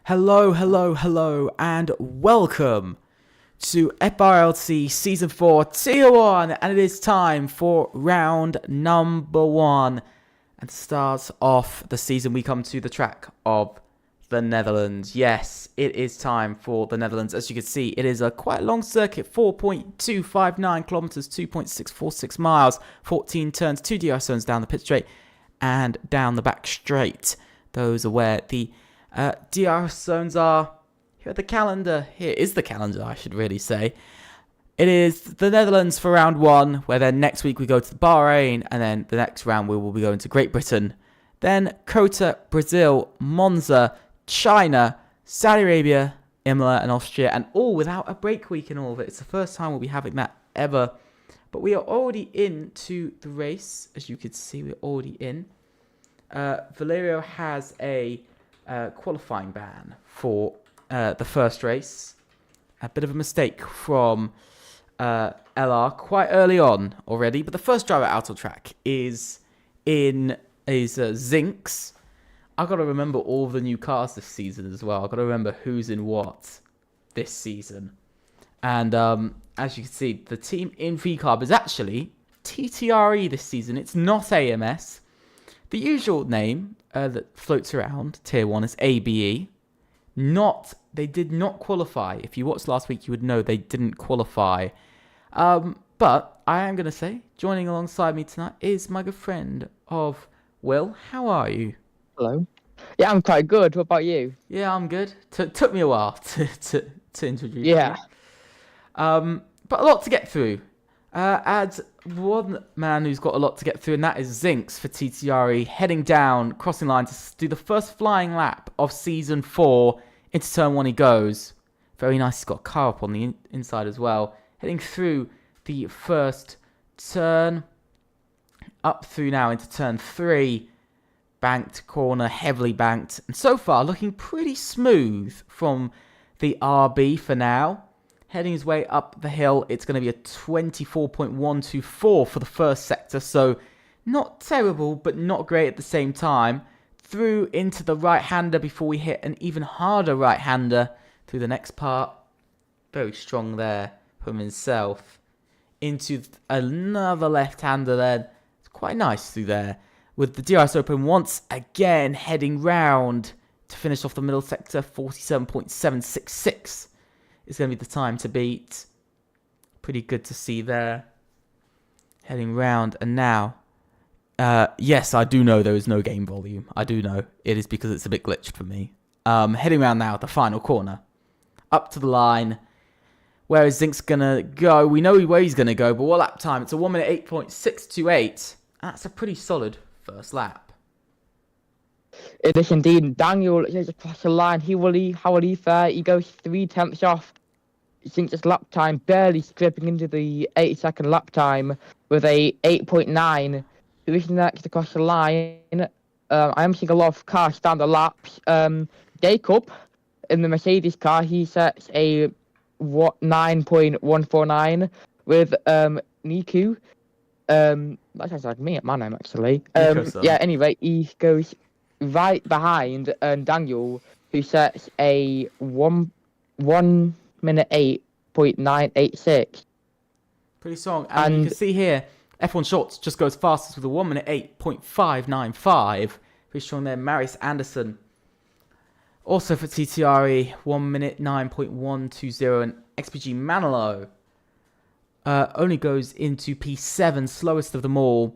Hello, hello, hello, and welcome to FRLT Season 4 Tier 1, and it is time for round number 1. And to start off the season, we come to the track of the Netherlands. Yes, it is time for the Netherlands. As you can see, it is a quite long circuit, 4.259 kilometers, 2.646 miles, 14 turns, 2 DRS zones down the pit straight and down the back straight. Those are where the DRS zones are. Here at the calendar. Here is the calendar, I should really say. It is the Netherlands for round 1, where then next week we go to Bahrain, and then the next round we will be going to Great Britain. Then Kota, Brazil, Monza, China, Saudi Arabia, Imola, and Austria, and all without a break week in all of it. It's the first time we'll be having that ever. But we are already into the race, as you can see, we're already in. Valerio has a qualifying ban for the first race. A bit of a mistake from LR quite early on already, but the first driver out of track is Zinks. I've got to remember all of the new cars this season as well. I've got to remember who's in what this season. And as you can see, the team in V-Carb is actually TTRE this season. It's not AMS. The usual name that floats around Tier 1 is ABE. They did not qualify. If you watched last week, you would know they didn't qualify. But I am going to say, joining alongside me tonight is my good friend of Will. How are you? Hello. Yeah, I'm quite good. What about you? Yeah, I'm good. Took me a while to introduce Yeah. you. But a lot to get through. As one man who's got a lot to get through, and that is Zinks for TTRE, heading down, crossing line to do the first flying lap of Season 4. Into turn 1 he goes. Very nice, he's got a car up on the inside as well. Heading through the first turn. Up through now into turn 3. Banked corner, heavily banked. And so far, looking pretty smooth from the RB for now. Heading his way up the hill, it's going to be a 24.124 for the first sector. So not terrible, but not great at the same time. Through into the right-hander before we hit an even harder right-hander through the next part. Very strong there from himself. Into another left-hander then. It's quite nice through there. With the DRS open once again, heading round to finish off the middle sector. 47.766 is going to be the time to beat. Pretty good to see there. Heading round, and now... yes, I do know there is no game volume. I do know. It is because it's a bit glitched for me. Heading around now at the final corner. Up to the line. Where is Zink's going to go? We know where he's going to go, but what lap time? It's a 1 minute 8.628. That's a pretty solid first lap. It is indeed. Daniel is across the line. How will he fare? He goes 3/10 off. Zinks' lap time, barely scraping into the 8-second lap time with a 8.9. Who's next across the line? I am seeing a lot of cars stand the laps. Jacob in the Mercedes car, he sets a 9.149 with Niku. That sounds like me at my name actually. Yeah. Anyway, he goes right behind Daniel, who sets a 1 minute 8.986. Pretty strong. And you can see here, F1 Shorts just goes fastest with a 1 minute 8.595. Pretty strong there. Marius Anderson. Also for TTRE, 1 minute 9.120. And XPG Manilow only goes into P7, slowest of them all.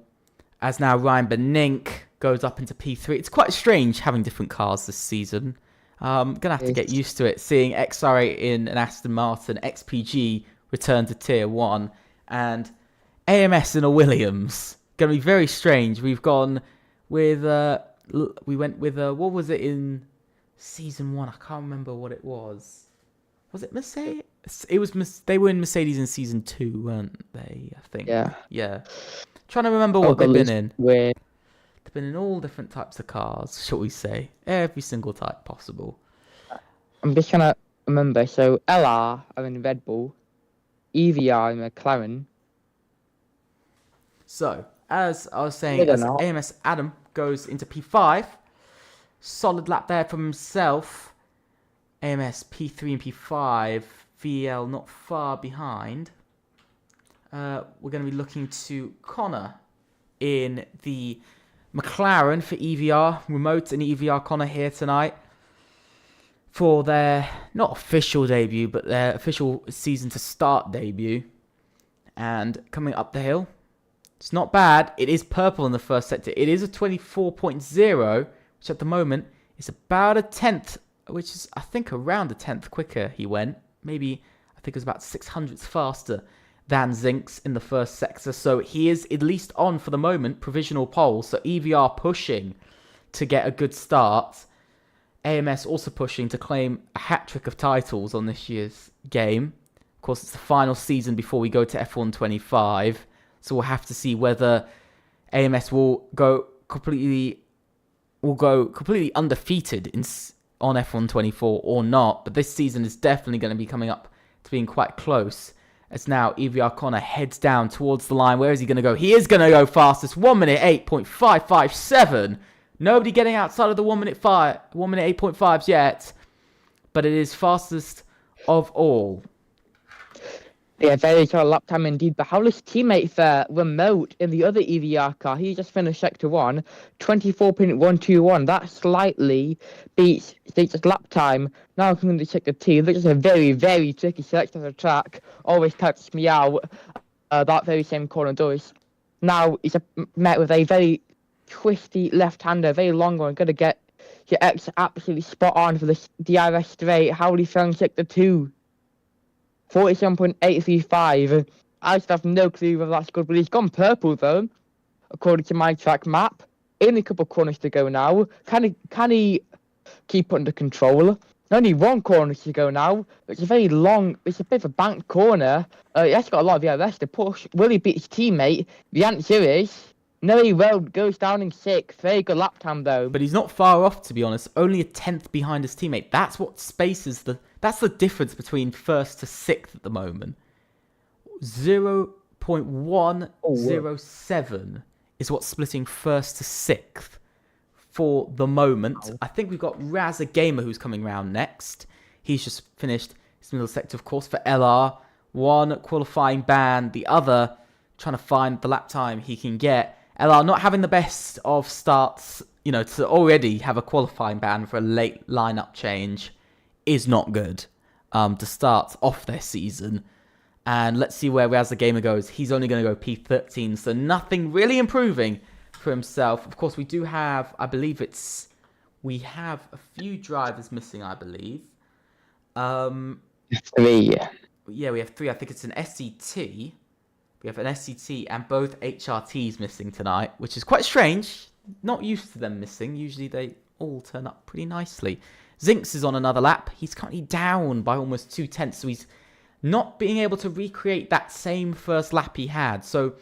As now Ryan Benink goes up into P3. It's quite strange having different cars this season. I'm going to have to get used to it. Seeing XR8 in an Aston Martin, XPG return to Tier 1. And AMS in a Williams. Going to be very strange. We've gone with... we went with... what was it in Season 1? I can't remember what it was. Was it Mercedes? It was. They were in Mercedes in Season 2, weren't they? I think. Yeah. Trying to remember what they've been in. They've been in all different types of cars, shall we say. Every single type possible. I'm just trying to remember. So LR are in Red Bull. EVR in McLaren. So, as I was saying, as AMS Adam goes into P5. Solid lap there from himself. AMS P3 and P5, VL not far behind. We're going to be looking to Connor in the McLaren for EVR. Remote and EVR Connor here tonight for their, not official debut, but their official season to start debut. And coming up the hill, it's not bad. It is purple in the first sector. It is a 24.0, which at the moment is about a tenth, which is, I think, around a tenth quicker he went. Maybe, I think it was about 600ths faster than Zinks in the first sector. So he is at least on, for the moment, provisional pole. So EVR pushing to get a good start. AMS also pushing to claim a hat-trick of titles on this year's game. Of course, it's the final season before we go to F1 25. So we'll have to see whether AMS will go completely undefeated on F1 24 or not. But this season is definitely going to be coming up to being quite close. As now EVR Connor heads down towards the line. Where is he going to go? He is going to go fastest. 1 minute 8.557. Nobody getting outside of the 1 minute 8.5s yet. But it is fastest of all. Yeah, very short lap time indeed. But how does teammate fare remote in the other EVR car? He just finished sector 1, 24.121. That slightly beats State's lap time. Now coming to sector 2, which is a very, very tricky section of the track. Always catches me out. That very same corner does. Now he's met with a very twisty left-hander, very long one. Going to get your X absolutely spot on for this DRS straight. How would he fare in sector 2? 47.835. I just have no clue whether that's good, but he's gone purple though, according to my track map. Only a couple of corners to go now. Can he keep under control? Only one corner to go now. It's a very long, it's a bit of a banked corner. He has got a lot of DRS to push. Will he beat his teammate? The answer is no, he won't. Goes down in 6th. Very good lap time though. But he's not far off, to be honest. Only a tenth behind his teammate. That's what spaces that's the difference between 1st to 6th at the moment. 0.107 is what's splitting 1st to 6th for the moment. Wow. I think we've got Raza Gamer who's coming round next. He's just finished his middle sector, of course, for LR. One qualifying ban, the other trying to find the lap time he can get. LR not having the best of starts, to already have a qualifying ban for a late lineup change is not good to start off their season. And let's see where Raz the Gamer goes. He's only going to go P13, so nothing really improving for himself. Of course, we do have, we have a few drivers missing, I believe. 3. Yeah, we have 3. I think it's an SCT. We have an SCT and both HRTs missing tonight, which is quite strange. Not used to them missing. Usually they all turn up pretty nicely. Zinks is on another lap. He's currently down by almost 2/10, so he's not being able to recreate that same first lap he had. So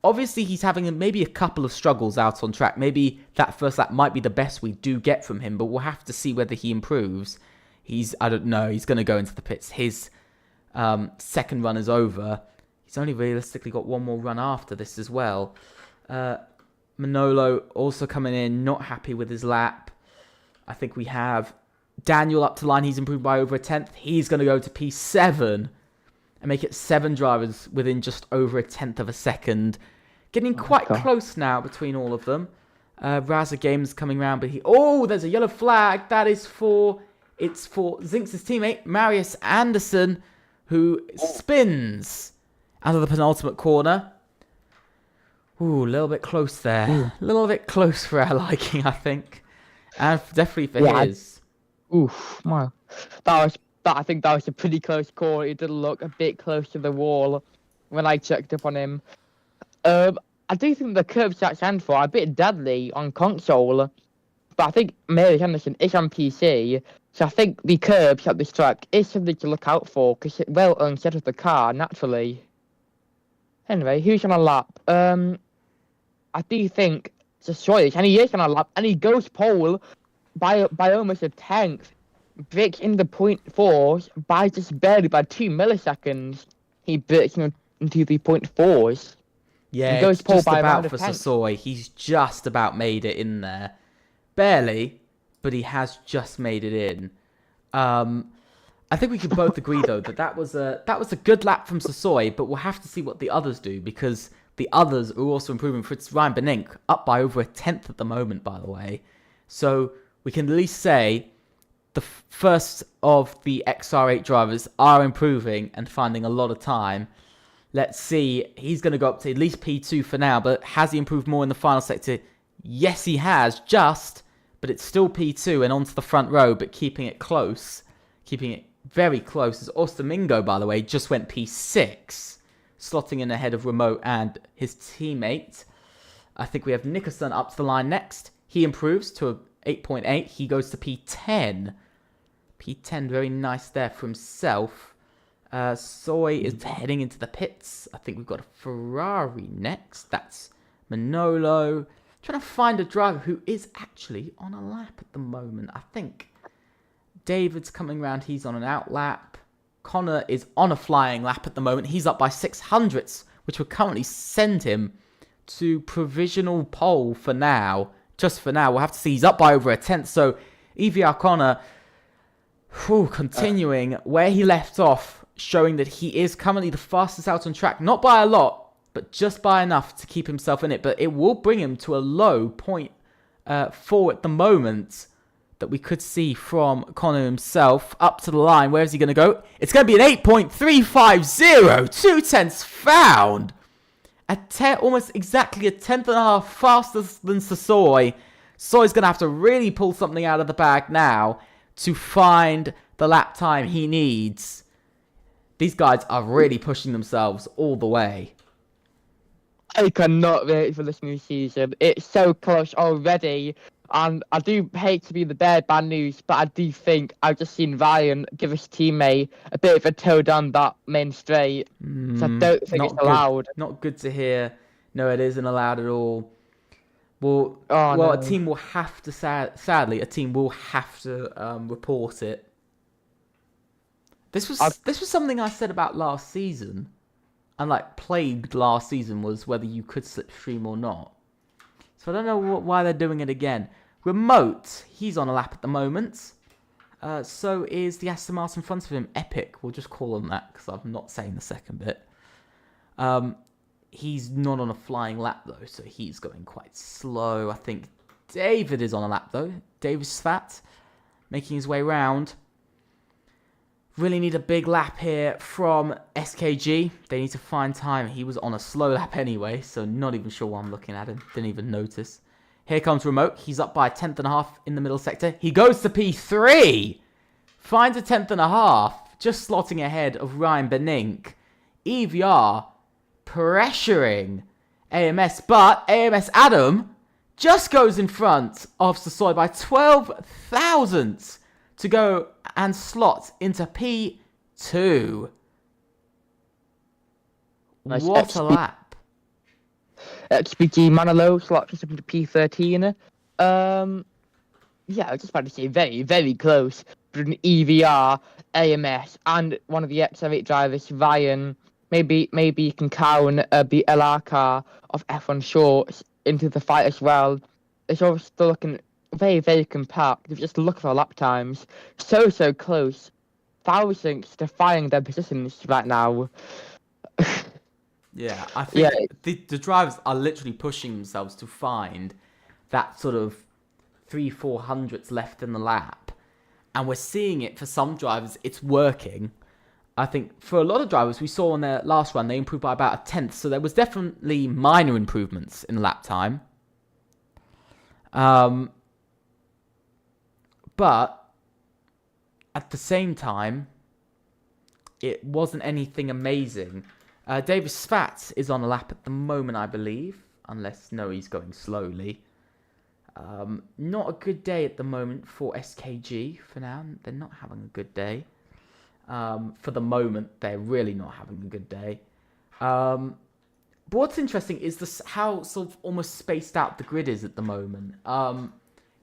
obviously he's having maybe a couple of struggles out on track. Maybe that first lap might be the best we do get from him, but we'll have to see whether he improves. I don't know, he's going to go into the pits. His second run is over. He's only realistically got one more run after this as well. Manolo also coming in, not happy with his lap. I think we have Daniel up to line. He's improved by over a tenth. He's going to go to P7 and make it 7 drivers within just over a tenth of a second. Getting quite close now between all of them. Raza Games coming round, but there's a yellow flag. It's for Zinks' teammate, Marius Anderson, who spins out of the penultimate corner. Ooh, a little bit close there. A little bit close for our liking, I think. And definitely for his. Oof, wow. I think that was a pretty close call. It did look a bit close to the wall when I checked up on him. I do think the curbs that stand for are a bit deadly on console, but I think Mary Henderson is on PC, so I think the curbs at this track is something to look out for because it will unsettle the car naturally. Anyway, who's on a lap? I do think it's a choice, and he is on a lap, and he goes pole by almost a tenth, breaks into 0.4s by just barely by 2 milliseconds. He breaks into the 0.4s. Yeah, he goes it's just by about for Sasoi. He's just about made it in there. Barely, but he has just made it in. I think we could both agree though that was a good lap from Sasoi, but we'll have to see what the others do because the others are also improving. For it's Ryan Benink up by over a tenth at the moment, by the way. So we can at least say the first of the XR8 drivers are improving and finding a lot of time. Let's see. He's going to go up to at least P2 for now, but has he improved more in the final sector? Yes, he has, but it's still P2 and onto the front row, but keeping it close. Keeping it very close. As Ostermingo, by the way, just went P6, slotting in ahead of Remote and his teammate. I think we have Nickerson up to the line next. He improves to 8.8. He goes to P10. P10, very nice there for himself. Soy is heading into the pits. I think we've got a Ferrari next. That's Manolo. Trying to find a driver who is actually on a lap at the moment. I think David's coming round. He's on an out lap. Connor is on a flying lap at the moment. He's up by 600ths, which will currently send him to provisional pole for now. Just for now. We'll have to see. He's up by over a tenth. So EVR Connor continuing where he left off, showing that he is currently the fastest out on track. Not by a lot, but just by enough to keep himself in it. But it will bring him to a low 0.4 at the moment that we could see from Connor himself. Up to the line. Where is he going to go? It's going to be an 8.350. 2 tenths found. Almost exactly a tenth and a half faster than Sasoi. Soy's going to have to really pull something out of the bag now to find the lap time he needs. These guys are really pushing themselves all the way. I cannot wait for this new season. It's so close already. And I do hate to be the bearer of bad news, but I do think I've just seen Ryan give his teammate a bit of a toe down that main straight. So I don't think it's allowed. Not good to hear. No, it isn't allowed at all. Well, no. A team will have to, sadly, a team will have to report it. This was something I said about last season. And plagued last season was whether you could slipstream or not. So I don't know why they're doing it again. Remote, he's on a lap at the moment. So is the Aston Martin in front of him. Epic, we'll just call him that because I'm not saying the second bit. He's not on a flying lap though, so he's going quite slow. I think David is on a lap though. David Svat making his way round. Really need a big lap here from SKG. They need to find time. He was on a slow lap anyway, so not even sure why I'm looking at him. Didn't even notice. Here comes Remote. He's up by a tenth and a half in the middle sector. He goes to P3. Finds a tenth and a half. Just slotting ahead of Ryan Benink. EVR pressuring AMS, but AMS Adam just goes in front of Sasoi by 12 thousandths to go and slot into P2. Nice. What a lap. XPG Manolo slots us up into P13. Yeah, I was just about to say very, very close between EVR, AMS, and one of the XR8 drivers, Ryan. Maybe you can count the LR car of F1 Shorts into the fight as well. It's all still looking very, very compact. If you just look at our lap times, so close. Thousands defying their positions right now. Yeah, I think the drivers are literally pushing themselves to find that sort of 300-400ths left in the lap. And we're seeing it for some drivers, it's working. I think for a lot of drivers, we saw on their last run, they improved by about a tenth. So there was definitely minor improvements in lap time. But at the same time, it wasn't anything amazing. David Svat is on a lap at the moment, I believe. Unless, no, he's going slowly. Not a good day at the moment for SKG for now. They're not having a good day. For the moment, they're really not having a good day. But what's interesting is how sort of almost spaced out the grid is at the moment.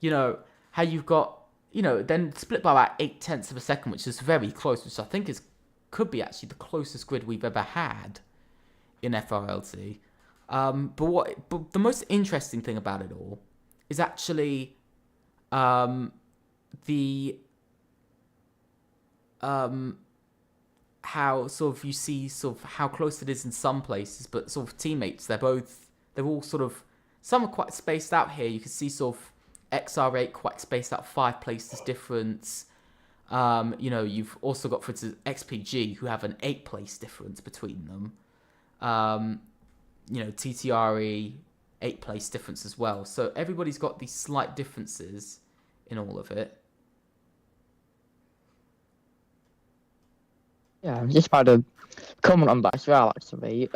You know, how you've got, then split by about 0.8 of a second, which is very close, which I think could be actually the closest grid we've ever had in FRLT. But the most interesting thing about it all is actually the how sort of you see sort of how close it is in some places, but sort of teammates, they're all sort of, some are quite spaced out here. You can see sort of XR8 quite spaced out, 5 places difference. You've also got, for instance, XPG, who have an 8 place difference between them. TTRE, 8 place difference as well. So everybody's got these slight differences in all of it. Yeah, I'm just about to comment on that as well, actually.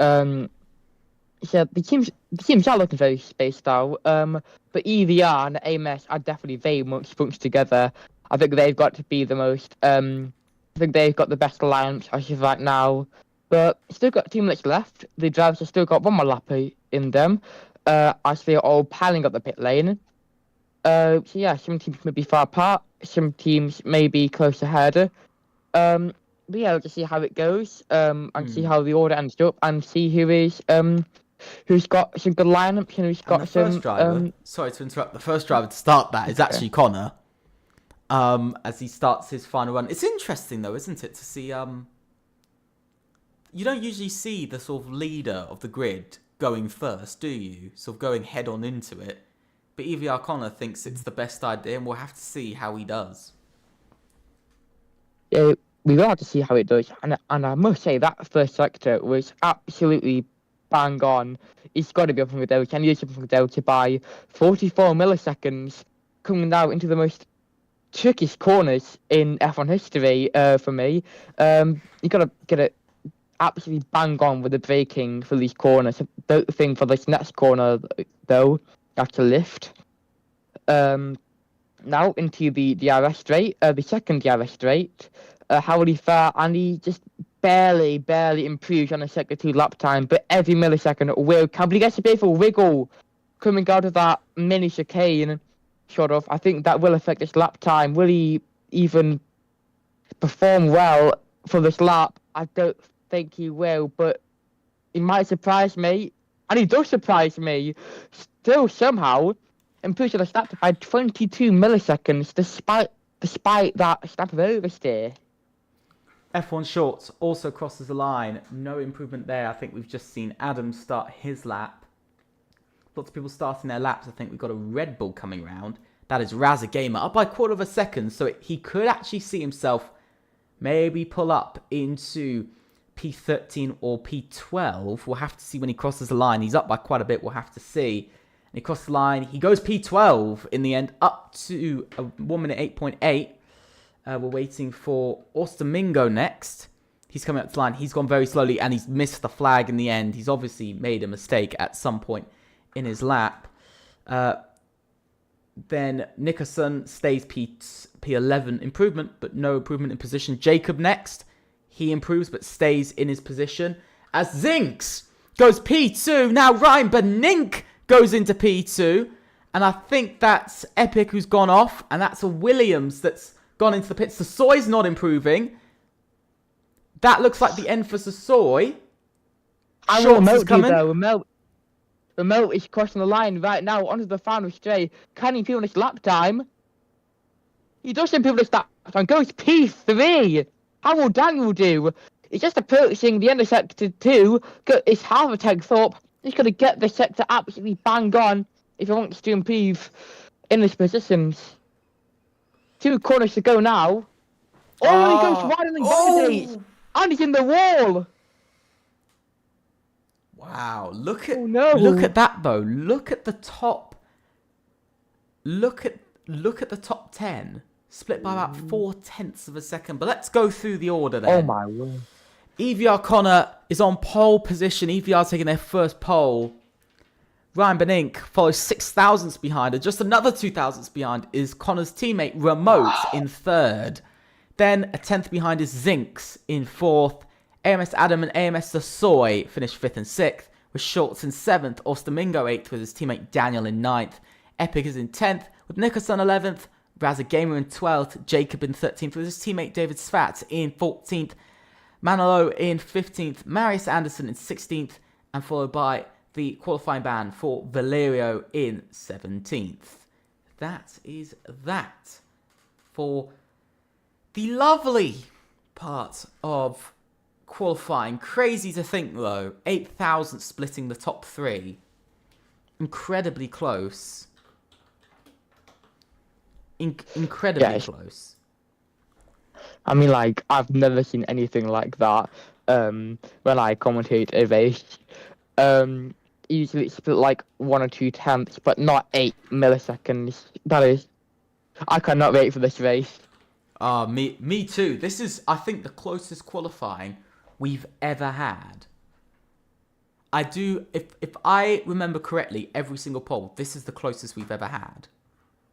Yeah, the teams are looking very spaced out. But EVR and AMS are definitely very much bunched together. I think they've got to be the most. I think they've got the best alliance as of right now. But still got 2 minutes left. The drivers have still got 1 more lap in them. As they're all piling up the pit lane. So yeah, some teams may be far apart. Some teams may be close ahead. But yeah, we'll just see how it goes. And see how the order ends up, and see who's got some good lineups and who's got some. First driver, sorry to interrupt. The first driver to start that is actually Connor. As he starts his final run, it's interesting though, isn't it, to see. You don't usually see the sort of leader of the grid going first, do you? Sort of going head on into it. But EVR Connor thinks it's the best idea, and we'll have to see how he does. Yeah, we will have to see how it does, and I must say that first sector was absolutely bang on. It's got to be up from the Delta, and it's up from the Delta by 44 milliseconds, coming out into the most trickiest corners in F1 history for me. You got to get it absolutely bang on with the braking for these corners. I don't think for this next corner, though, that's a lift. Now into the DRS straight, the second DRS straight. How will he fare? And he just barely improves on a second 2 lap time, but every millisecond will count. But he gets a bit of a wiggle coming out of that mini chicane, sort of. I think that will affect his lap time. Will he even perform well for this lap? I don't think he will, but he might surprise me, and he does surprise me. Still somehow improves on the lap by 22 milliseconds, despite that snap of oversteer. F1 Shorts also crosses the line. No improvement there. I think we've just seen Adam start his lap. Lots of people starting their laps. I think we've got a Red Bull coming round. That is Razza Gamer up by 1/4 of a second. So he could actually see himself maybe pull up into P13 or P12. We'll have to see when he crosses the line. He's up by quite a bit. We'll have to see. And he crosses the line. He goes P12 in the end, up to a 1 minute 8.8. We're waiting for Domingo next. He's coming up the line. He's gone very slowly, and he's missed the flag in the end. He's obviously made a mistake at some point in his lap. Then Nickerson stays P11 improvement, but no improvement in position. Jacob next. He improves, but stays in his position. As Zinks goes P2. Now Ryan Benink goes into P2. And I think that's Epic who's gone off. And that's a Williams that's gone into the pits. Sasoy's not improving. That looks like the end for Sasoy. Shorts is coming. Remote is crossing the line right now onto the final straight. Can he improve on his lap time? He does improve his lap time. Goes P3. How will Daniel do? He's just approaching the end of sector 2. It's half a tenth up. He's going to get the sector absolutely bang on if he wants to improve in his positions. 2 corners to go now. Oh, he goes wide on the gates. And he's in the wall. Wow, look at that though. Look at the top. Look at the top 10. Split by about 0.4 of a second. But let's go through the order then. Oh my word. EVR Connor is on pole position. EVR taking their first pole. Ryan Benink follows 6 thousandths behind. And just another 2 thousandths behind is Connor's teammate Remote in 3rd. Then a 10th behind is Zinks in 4th. AMS Adam and AMS Sasoy finished 5th and 6th. With Schultz in 7th. Domingo 8th with his teammate Daniel in 9th. Epic is in 10th with Nickerson 11th. Razza Gamer in 12th. Jacob in 13th with his teammate David Svat in 14th. Manolo in 15th. Marius Anderson in 16th. And followed by the qualifying ban for Valerio in 17th. That is that for the lovely part of qualifying. Crazy to think, though. 8,000 splitting the top three. Incredibly close. Incredibly close. I mean, like, I've never seen anything like that when I commentate a race. Usually it's split like 1 or 2 tenths, but not 8 milliseconds. That is... I cannot wait for this race. Me too. This is, I think, the closest qualifying we've ever had. I do, if I remember correctly, every single poll, this is the closest we've ever had.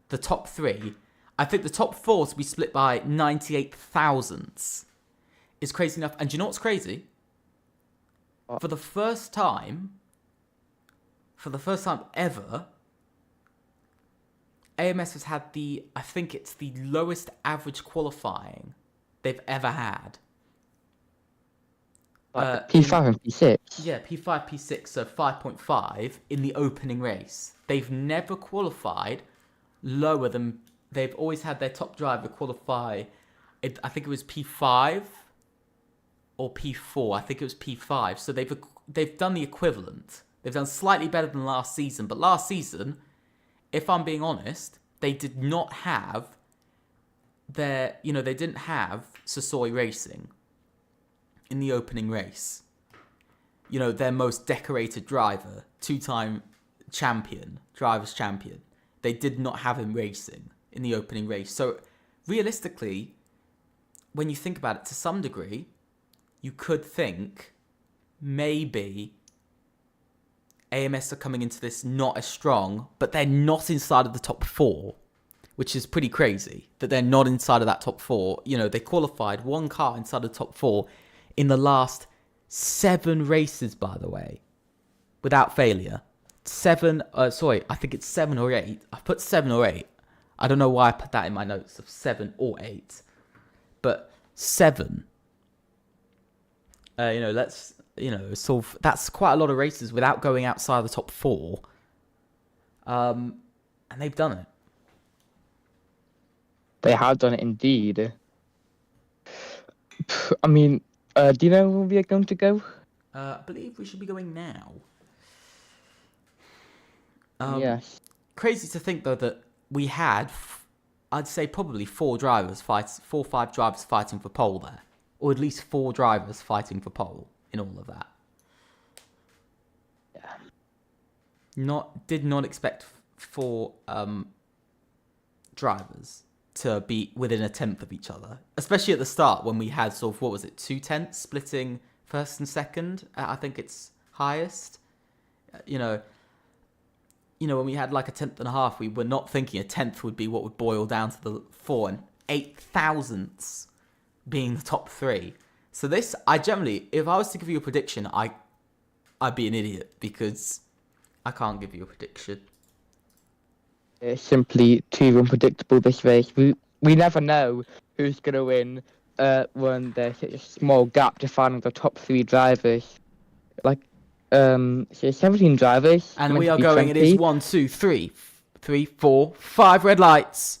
The top three, I think the top four to be split by 98 thousandths is crazy enough. And do you know what's crazy? For the first time ever, AMS has had I think it's the lowest average qualifying they've ever had. P5 and P6? Yeah, P5, P6, so 5.5 in the opening race. They've never qualified lower than... They've always had their top driver qualify, I think it was P5 or P4. I think it was P5. So they've done the equivalent. They've done slightly better than last season. But last season, if I'm being honest, they did not have they didn't have Sasoi Racing in the opening race. You know, their most decorated driver, 2-time drivers champion. They did not have him racing in the opening race. So realistically, when you think about it to some degree, you could think maybe AMS are coming into this not as strong, but they're not inside of the top 4, which is pretty crazy that they're not inside of that top 4. You know, they qualified one car inside of the top 4 in the last 7 races, by the way, without failure. I think it's 7 or 8. I've put 7 or 8. I don't know why I put that in my notes of 7 or 8, but 7. That's quite a lot of races without going outside the top 4. And they've done it. They have done it indeed. I mean, do you know where we are going to go? I believe we should be going now. Yes. Crazy to think, though, that we had, I'd say, probably 4 or 5 drivers fighting for pole there. Or at least 4 drivers fighting for pole in all of that. Yeah. Did not expect 4 drivers to be within a tenth of each other. Especially at the start when we had sort of, 2 tenths splitting first and second. I think it's highest. When we had like a tenth and a half, we were not thinking a tenth would be what would boil down to the 4 and 8 thousandths being the top 3. So this, if I was to give you a prediction, I'd be an idiot because I can't give you a prediction. It's simply too unpredictable, this race. We never know who's going to win when there's such a small gap to find the top 3 drivers. Like, so 17 drivers. And we are going, 20. It is 1, 2, 3, 4, 5 red lights.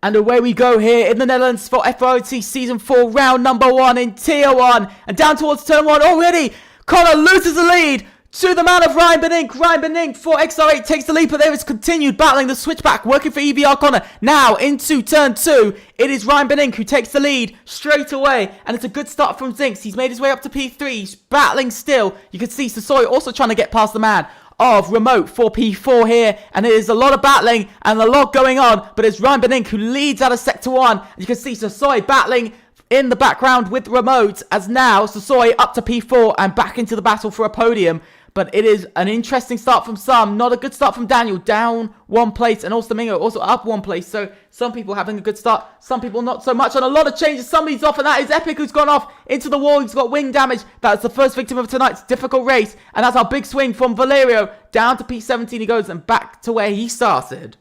And away we go here in the Netherlands for FRLT Season 4, round number 1 in Tier 1. And down towards Turn 1 already. Connor loses the lead to the man of Ryan Benink. Ryan Benink for XR8 takes the lead, but there is continued battling the switchback, working for EVR Connor. Now into Turn 2, it is Ryan Benink who takes the lead straight away. And it's a good start from Zinks. He's made his way up to P3. He's battling still. You can see Sasoi also trying to get past the man of Remote for P4 here, and it is a lot of battling and a lot going on, but it's Ryan Benink who leads out of Sector 1. And you can see Sasoi battling in the background with Remote, as now Sasoi up to P4 and back into the battle for a podium. But it is an interesting start from some, not a good start from Daniel, down 1 place, and also Domingo also up 1 place. So some people having a good start, some people not so much, and a lot of changes. Somebody's off, and that is Epic, who's gone off into the wall. He's got wing damage. That's the first victim of tonight's difficult race, and that's our big swing from Valerio down to P17 he goes, and back to where he started.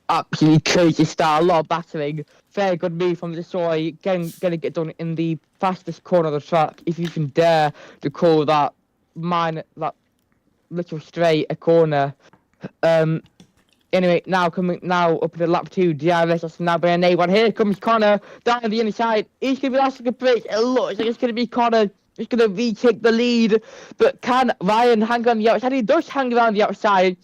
Absolutely crazy start, a lot of battering. Very good move from the Soy, getting it done in the fastest corner of the track, if you can dare to call that that little straight a corner. Anyway, now up to lap 2, DRS is now being A1. Here comes Connor down the inside. He's going to be asking a break. It looks like it's going to be Connor. He's going to retake the lead. But can Ryan hang on the outside? He does hang around the outside.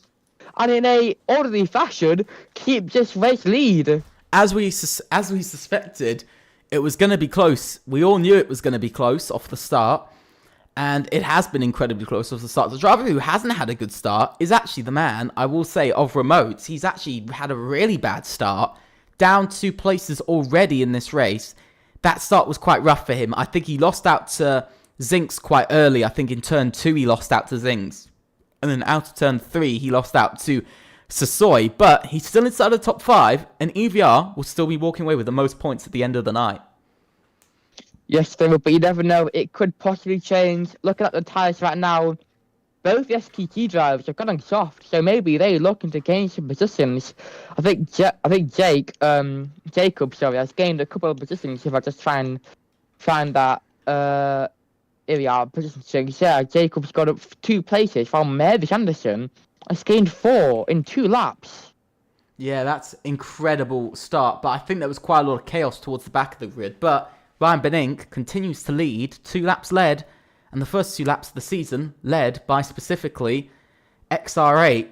And in a orderly fashion, keep this race lead. As we suspected, it was going to be close. We all knew it was going to be close off the start. And it has been incredibly close off the start. The driver who hasn't had a good start is actually the man, I will say, of remotes. He's actually had a really bad start, down 2 places already in this race. That start was quite rough for him. I think he lost out to Zinks quite early. I think in turn 2 he lost out to Zinks. And then out of turn 3 he lost out to Sassoy. But he's still inside the top 5, and EVR will still be walking away with the most points at the end of the night. Yes, they will, but you never know. It could possibly change. Looking at the tyres right now, both the STT drivers are getting soft, so maybe they're looking to gain some positions. I think Jacob has gained a couple of positions. If I just try and find that, here we are, position change. Yeah, Jacob's got up 2 places, while Mervis Anderson has gained 4 in 2 laps. Yeah, that's incredible start, but I think there was quite a lot of chaos towards the back of the grid, but Ryan Benink continues to lead, 2 laps led, and the first 2 laps of the season led by specifically XR8.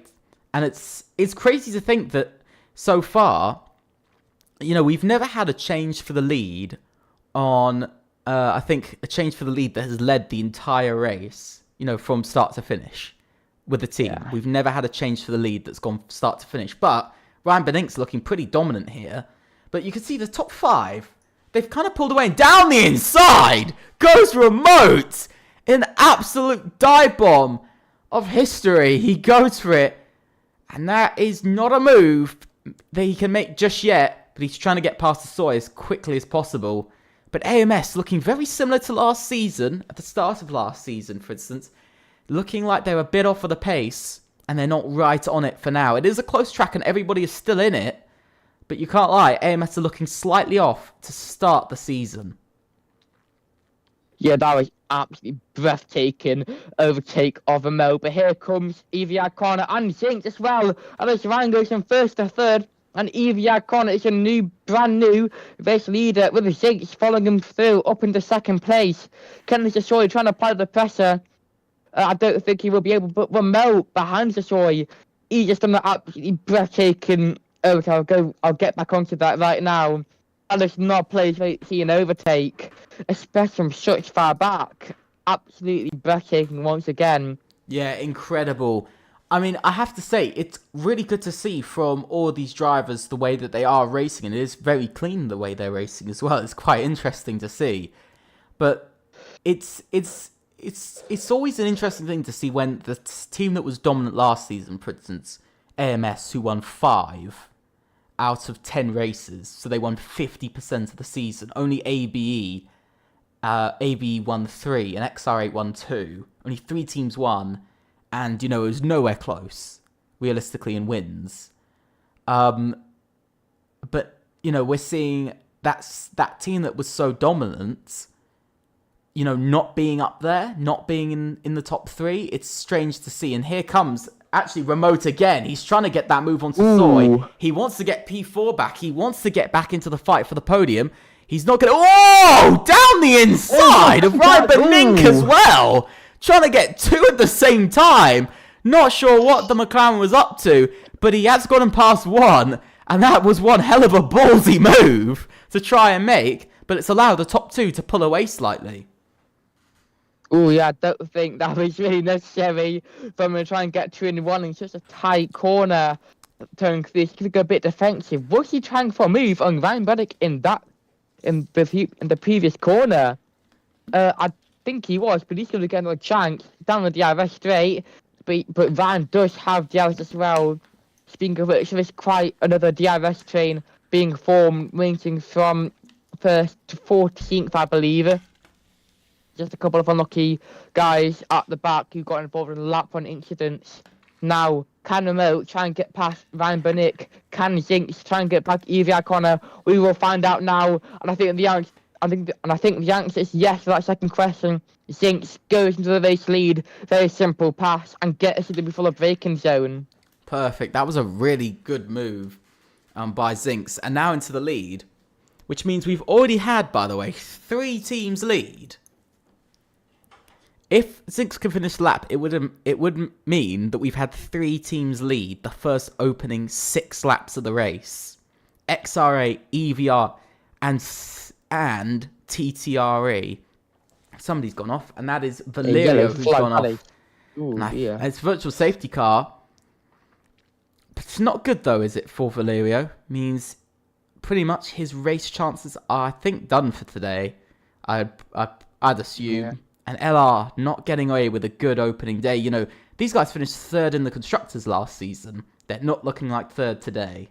And it's crazy to think that so far, we've never had a change for the lead on, I think, a change for the lead that has led the entire race, from start to finish with the team. Yeah. We've never had a change for the lead that's gone start to finish. But Ryan Benink's looking pretty dominant here. But you can see the top 5, they've kind of pulled away, and down the inside goes Remote. An absolute dive bomb of history. He goes for it. And that is not a move that he can make just yet. But he's trying to get past the Soy as quickly as possible. But AMS looking very similar to last season. At the start of last season, for instance. Looking like they're a bit off of the pace. And they're not right on it for now. It is a close track and everybody is still in it. But you can't lie, AMS are looking slightly off to start the season. Yeah, that was absolutely breathtaking overtake of Remote. But here comes EVR Corner and Zinc as well. And as Ryan goes from 1st to 3rd. And EVR Corner is a brand new race leader with the Zinc following him through up into 2nd place. Kennedy Sassoy trying to apply the pressure. I don't think he will be able, but Remote behind Sassoy, he just done an absolutely breathtaking overtake. I'll get back onto that right now. And there's not a place where you see an overtake, especially from such far back. Absolutely breathtaking once again. Yeah, incredible. I mean, I have to say, it's really good to see from all these drivers the way that they are racing, and it is very clean the way they're racing as well. It's quite interesting to see. But it's always an interesting thing to see when the team that was dominant last season, for instance, AMS, who won 5 out of 10 races, so they won 50% of the season. Only ABE won 3, and XR8 won 2. Only 3 teams won, and it was nowhere close, realistically, in wins. But we're seeing that team that was so dominant, not being up there, not being in the top 3. It's strange to see, and here comes. Actually, Remote again. He's trying to get that move on Soy. He wants to get P4 back. He wants to get back into the fight for the podium. He's not going to... Oh! Down the inside of Ryan Benink as well. Trying to get 2 at the same time. Not sure what the McLaren was up to, but he has gotten past 1. And that was one hell of a ballsy move to try and make. But it's allowed the top 2 to pull away slightly. Oh, yeah, I don't think that was really necessary for him to try and get 2 in 1 in such a tight corner. Turning this could go a bit defensive. Was he trying for a move on Ryan Benink in the previous corner? I think he was, but he's going to get another chance down the DRS straight. But Ryan does have DRS as well. Speaking of which, there is quite another DRS train being formed, ranging from 1st to 14th, I believe. Just a couple of unlucky guys at the back who got involved in lap 1 incidents. Now, can Remote try and get past Ryan Benink? Can Zinks try and get back EVR Connor? We will find out now. And I think the answer is yes to that second question. Zinks goes into the race lead. Very simple pass and gets into the full of braking zone. Perfect. That was a really good move by Zinks. And now into the lead, which means we've already had, by the way, 3 teams lead. If Zinks can finish the lap, it would mean that we've had 3 teams lead the first opening 6 laps of the race. XRA, EVR, and TTRE. Somebody's gone off, and that is Valerio who's gone off. Ooh, yeah. It's virtual safety car. But it's not good, though, is it, for Valerio? Means pretty much his race chances are, I think, done for today. I'd assume. Yeah. And LR not getting away with a good opening day. You know, these guys finished 3rd in the Constructors last season. They're not looking like 3rd today.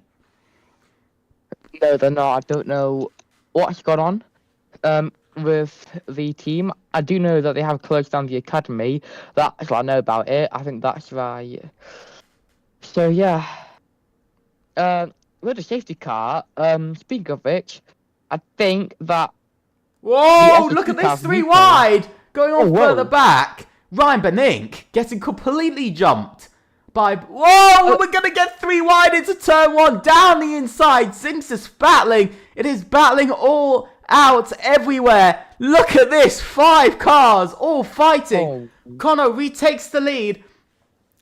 No, they're not. I don't know what's gone on with the team. I do know that they have closed down the academy. That's what I know about it. I think that's right. So, yeah. With the safety car, speaking of which, I think that... Whoa, look at this, 3 wide! Going on further back. Ryan Benink getting completely jumped by... Whoa, we're going to get 3 wide into turn 1. Down the inside. Zinks is battling. It is battling all out everywhere. Look at this. 5 cars all fighting. Connor retakes the lead.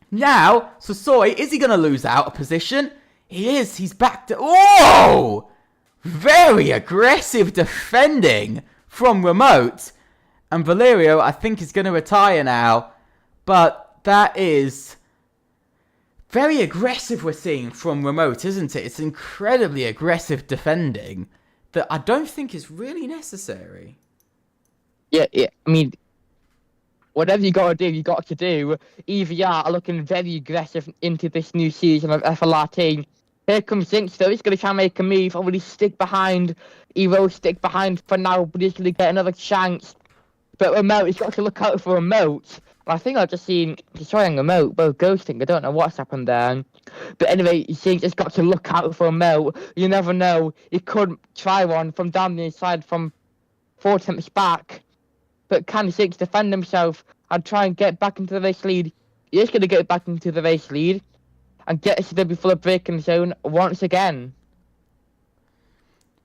Now, Sasoi, is he going to lose out a position? He is. He's back to... Whoa! Very aggressive defending from Remote. And Valerio, I think, is going to retire now. But that is very aggressive we're seeing from Remote, isn't it? It's incredibly aggressive defending that I don't think is really necessary. Yeah. I mean, whatever you got to do, you got to do. EVR are looking very aggressive into this new season of FRLT. Here comes Zinks, though. He's going to try and make a move. Already stick behind. He will stick behind for now, but he's going to get another chance. But Remote, he's got to look out for Remote. I think I've just seen destroying Remote, both ghosting. I don't know what's happened there. But anyway, Zinks has got to look out for Remote. You never know. He could try one from down the inside from 4 attempts back. But can Zinks defend himself and try and get back into the race lead? He is going to get back into the race lead and get a CW full of braking zone once again.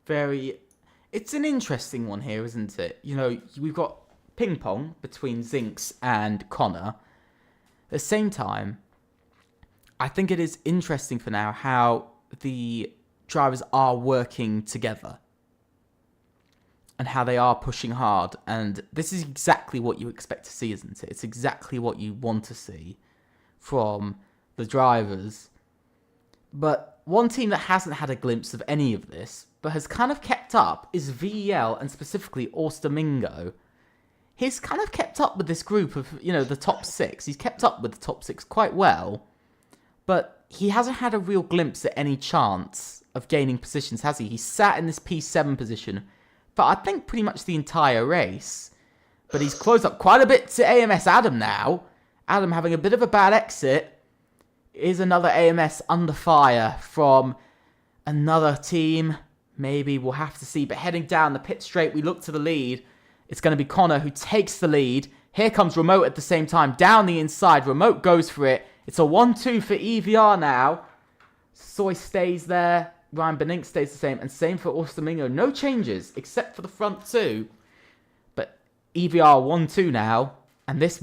It's an interesting one here, isn't it? You know, we've got ping pong between Zinks and Connor. At the same time, I think it is interesting for now how the drivers are working together and how they are pushing hard. And this is exactly what you expect to see, isn't it? It's exactly what you want to see from the drivers. But one team that hasn't had a glimpse of any of this, but has kind of kept up, is VEL, and specifically Orstamingo. He's kind of kept up with this group of, you know, the top 6. He's kept up with the top 6 quite well. But he hasn't had a real glimpse at any chance of gaining positions, has he? He sat in this P7 position for, I think, pretty much the entire race. But he's closed up quite a bit to AMS Adam now. Adam having a bit of a bad exit. Is another AMS under fire from another team. Maybe we'll have to see. But heading down the pit straight, we look to the lead. It's going to be Connor who takes the lead. Here comes Remote at the same time. Down the inside. Remote goes for it. It's a 1-2 for EVR now. Soy stays there. Ryan Benink stays the same. And same for Orstamingo. No changes except for the front 2. But EVR 1-2 now. And this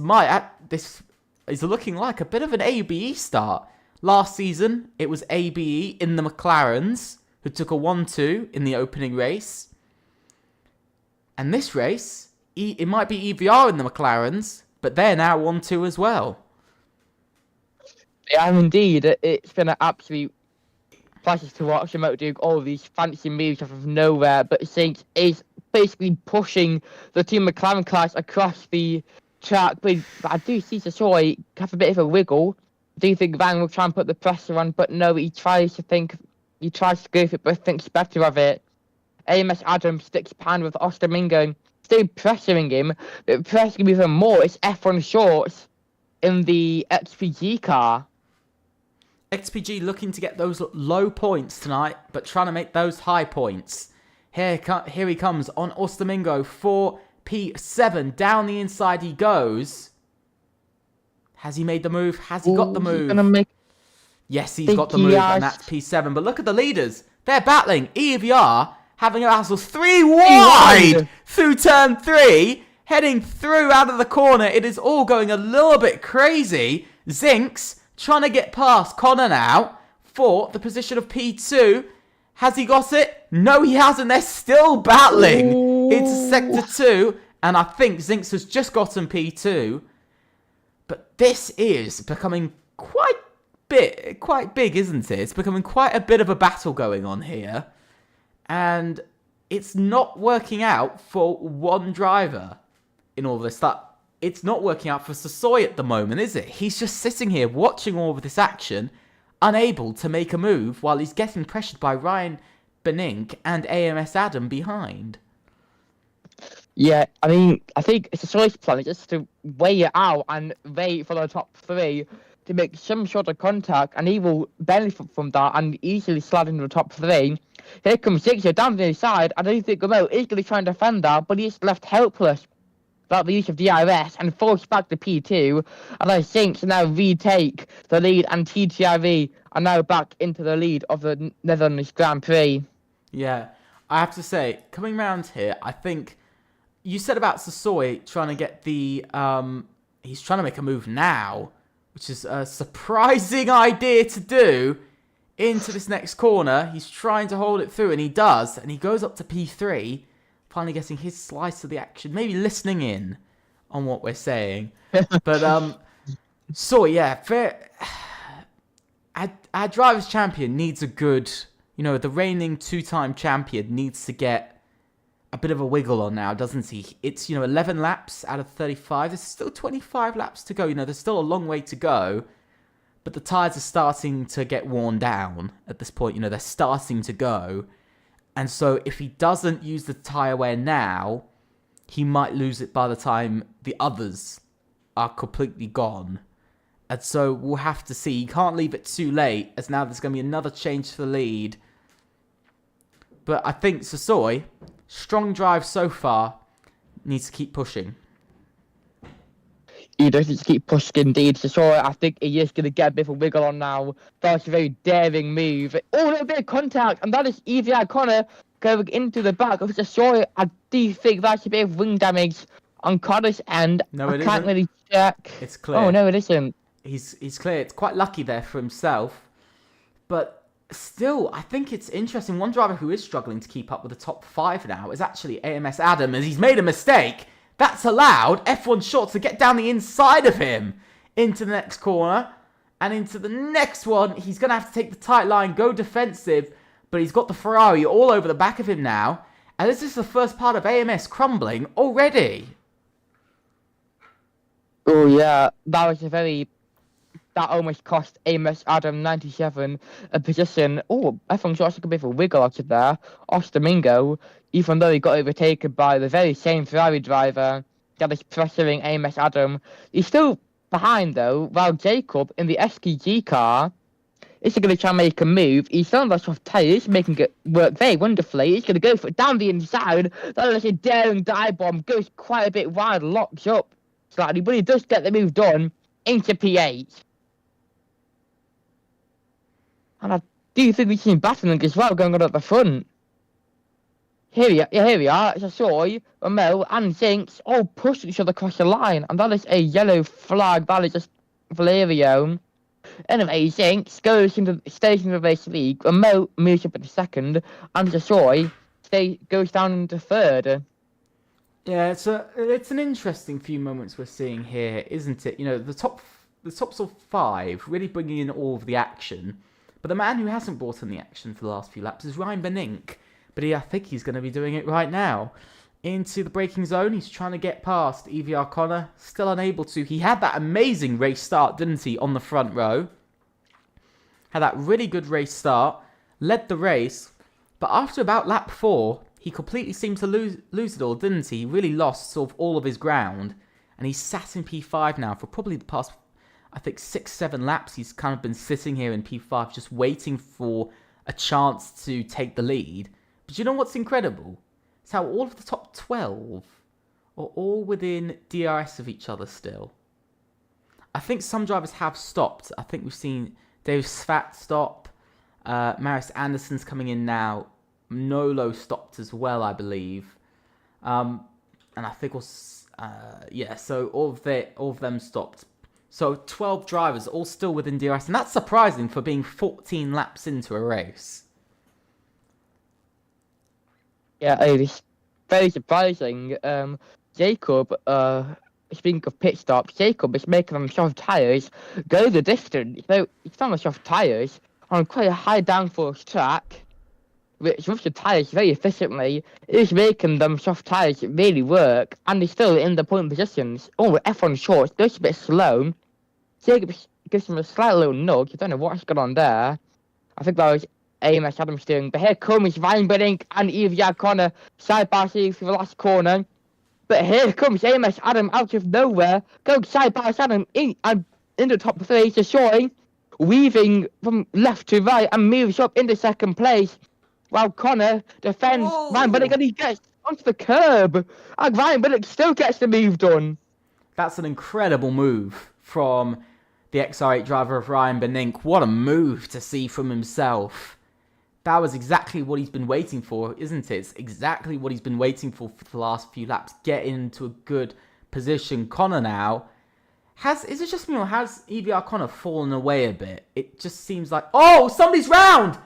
is looking like a bit of an ABE start. Last season, it was ABE in the McLarens, who took a 1-2 in the opening race. And this race, it might be EVR in the McLarens, but they're now 1-2 as well. Yeah, indeed. It's been an absolute pleasure to watch Remote do all these fancy moves out of nowhere, but Zinks is basically pushing the Team McLaren cars across the track. But I do see Sasoi have a bit of a wiggle. Do you think Van will try and put the pressure on? But no, he tries to go for it, but thinks better of it. AMS Adam sticks behind with Ostermingo, still pressuring him, but pressuring him even more. It's F1 Shorts in the XPG car. XPG looking to get those low points tonight, but trying to make those high points. Here he comes on Ostermingo for P7. Down the inside he goes. Has he made the move? Has he got the move? Yes, he's think got the he move, has and that's P7. But look at the leaders. They're battling. EVR having a battle 3 wide through turn 3. Heading through out of the corner. It is all going a little bit crazy. Zinks trying to get past Connor now for the position of P2. Has he got it? No, he hasn't. They're still battling. It's Sector 2. And I think Zinks has just gotten P2. But this is becoming quite big, isn't it? It's becoming quite a bit of a battle going on here. And it's not working out for one driver in all this. It's not working out for Sassoy at the moment, is it? He's just sitting here watching all of this action, unable to make a move while he's getting pressured by Ryan Benink and AMS Adam behind. Yeah, I mean, I think it's a choice plan just to weigh it out and wait for the top 3 to make some sort of contact, and he will benefit from that and easily slide into the top 3. Here comes Zixia down the inside. I don't think Gamo is going to try and defend that, but he's left helpless without the use of DRS and forced back to P2. And I think to now retake the lead, and TTRV are now back into the lead of the Netherlands Grand Prix. Yeah, I have to say, coming round here, I think you said about Sassoy trying to get the he's trying to make a move now, which is a surprising idea to do into this next corner. He's trying to hold it through, and he does, and he goes up to P3, finally getting his slice of the action, maybe listening in on what we're saying. But so yeah, our drivers champion needs a good, the reigning 2-time champion needs to get a bit of a wiggle on now, doesn't he? It's 11 laps out of 35. There's still 25 laps to go. There's still a long way to go, but the tires are starting to get worn down at this point. They're starting to go, and so if he doesn't use the tire wear now, he might lose it by the time the others are completely gone. And so we'll have to see. He can't leave it too late, as now there's going to be another change to the lead. But I think Sassoy, strong drive so far, needs to keep pushing. He does need to keep pushing indeed. Sassoy, I think he is going to get a bit of a wiggle on now. That's a very daring move. Oh, a little bit of contact, and that is EVI Connor going into the back of Sassoy. I do think that's a bit of wing damage on Connor's end. No, it I can't isn't. really check. It's clear. Oh, no, it isn't. He's clear. It's quite lucky there for himself. But still, I think it's interesting. One driver who is struggling to keep up with the top 5 now is actually AMS Adam, as he's made a mistake. That's allowed F1 Shorts to get down the inside of him into the next corner. And into the next one, he's going to have to take the tight line, go defensive. But he's got the Ferrari all over the back of him now. And this is the first part of AMS crumbling already. Oh, yeah. That almost cost Amos Adam 97 a position. Oh, F1 Shorts took a bit of a wiggle out of there. Domingo, even though he got overtaken by the very same Ferrari driver that is pressuring Amos Adam. He's still behind though, while Jacob in the SKG car is going to try and make a move. He's on the soft tyres, making it work very wonderfully. He's going to go for it down the inside. That is a daring dive bomb, goes quite a bit wide, locks up slightly, but he does get the move done into P8. And I do think we've seen battling as well going on at the front. Here we are. It's Sassoy, Ramel, and Zinks all pushing each other across the line. And that is a yellow flag. That is just Valerio. Anyway, Zinks stays in the race league. Ramel moves up into second. And Sassoy goes down into third. Yeah, it's an interesting few moments we're seeing here, isn't it? The top sort of 5 really bringing in all of the action. But the man who hasn't brought in the action for the last few laps is Ryan Benink. But I think he's going to be doing it right now. Into the braking zone, he's trying to get past EVR Connor. Still unable to. He had that amazing race start, didn't he, on the front row. Had that really good race start. Led the race. But after about lap 4, he completely seemed to lose it all, didn't he? He really lost sort of all of his ground. And he's sat in P5 now for probably the past, I think, 6-7 laps. He's kind of been sitting here in P5 just waiting for a chance to take the lead. But you know what's incredible? It's how all of the top 12 are all within DRS of each other still. I think some drivers have stopped. I think we've seen Dave Svat stop. Marius Anderson's coming in now. Nolo stopped as well, I believe. And I think so all of them stopped. So 12 drivers all still within DRS, and that's surprising for being 14 laps into a race. Yeah, it is very surprising. Jacob, speaking of pit stops, Jacob is making himself tyres go the distance. So he's found himself tyres on quite a high downforce track, which with the tyres very efficiently is making them soft tyres really work, and he's still in the point positions. Oh, F1 shorts, goes a bit slow. Jacob gives him a slight little nudge. I don't know what's going on there. I think that was AMS Adam steering. But here comes Ryan Benning and Evie Connor side by side for the last corner. But here comes AMS Adam out of nowhere, going side by side and in the top three, just showing, weaving from left to right and moves up into second place. While Connor defends Ryan Benning and he gets onto the curb. And Ryan Benning still gets the move done. That's an incredible move from the XR8 driver of Ryan Benink. What a move to see from himself. That was exactly what he's been waiting for, isn't it? It's exactly what he's been waiting for the last few laps. Get into a good position. Connor now. Is it just me or has EVR Connor fallen away a bit? It just seems like... Oh, somebody's round!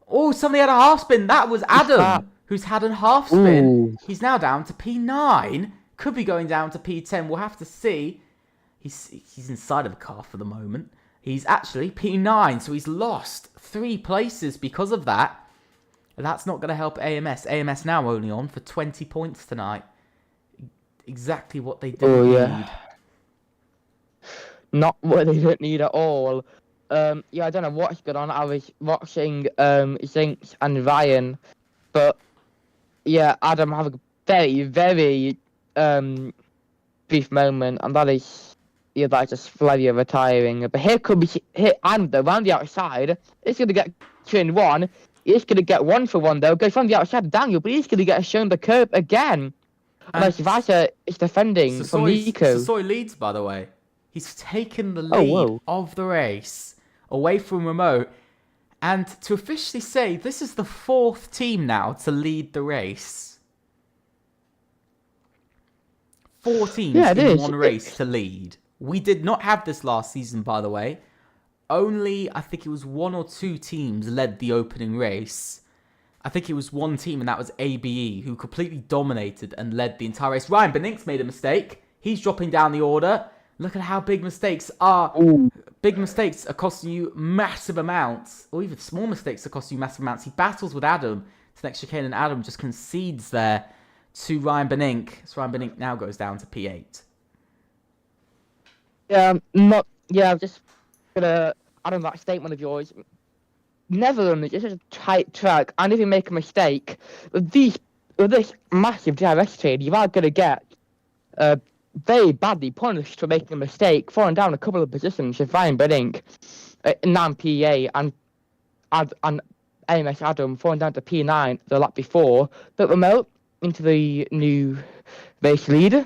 Oh, somebody had a half spin. That was Adam, who's had a half spin. Ooh. He's now down to P9. Could be going down to P10. We'll have to see. He's inside of the car for the moment. He's actually P9, so he's lost 3 places because of that. That's not going to help AMS. AMS now only on for 20 points tonight. Exactly what they didn't need. Not what they didn't need at all. I don't know what's going on. I was watching Zinks and Ryan, but yeah, Adam having a very, very brief moment, and that is just Flavia retiring. But here comes and around the outside. It's going to get 2 in 1. He's going to get 1 for 1 though. Goes from the outside to Daniel, but he's going to get shown the curb again. And Shivasa is defending from Nico. Sasoi leads, by the way. He's taken the lead of the race away from Remote. And to officially say, this is the 4th team now to lead the race. 4 teams in one race to lead. We did not have this last season, by the way. Only, I think it was 1 or 2 teams led the opening race. I think it was 1 team, and that was ABE, who completely dominated and led the entire race. Ryan Benink's made a mistake. He's dropping down the order. Look at how big mistakes are. Ooh. Big mistakes are costing you massive amounts. Or even small mistakes are costing you massive amounts. He battles with Adam to next chicane, and Adam just concedes there to Ryan Benink. So Ryan Benink now goes down to P8. I'm just gonna add on that statement of yours. Netherlands is a tight track, and if you make a mistake, with this massive DRS trade, you are gonna get very badly punished for making a mistake, falling down a couple of positions with Ryan Benink, 9 PA, and AMS Adam falling down to P9 the lap before, but Remote into the new race leader.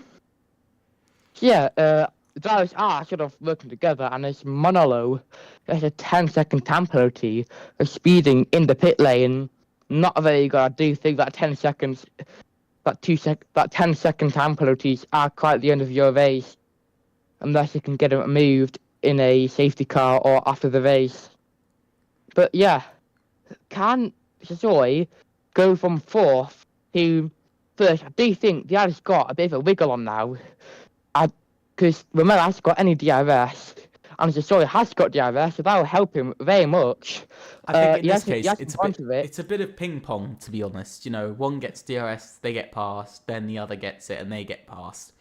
The drivers are sort of working together, and there's Manolo. There's a 10-second time penalty for speeding in the pit lane. Not very good. I do think that 10 seconds, that 10-second time penalties are quite at the end of your race, unless you can get them removed in a safety car or after the race. But yeah, can Sasoi go from 4th to 1st? I do think the Irish got a bit of a wiggle on now. Because Romero hasn't got any DRS, and Sasoi has got DRS, so that will help him very much. I think in this case, it's a bit of ping pong, to be honest. You know, one gets DRS, they get past, then the other gets it, and they get past.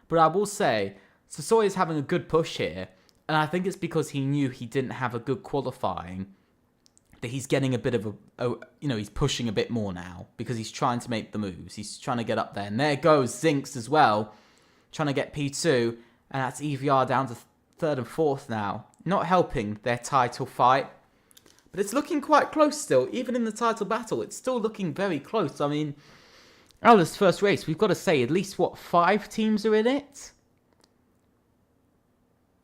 But I will say, Sasoi is having a good push here, and I think it's because he knew he didn't have a good qualifying, that he's getting a bit of he's pushing a bit more now, because he's trying to make the moves. He's trying to get up there, and there goes Zinks as well, trying to get P2, and that's EVR down to 3rd and 4th now. Not helping their title fight. But it's looking quite close still. Even in the title battle, it's still looking very close. I mean, out of this first race, we've got to say at least, 5 teams are in it?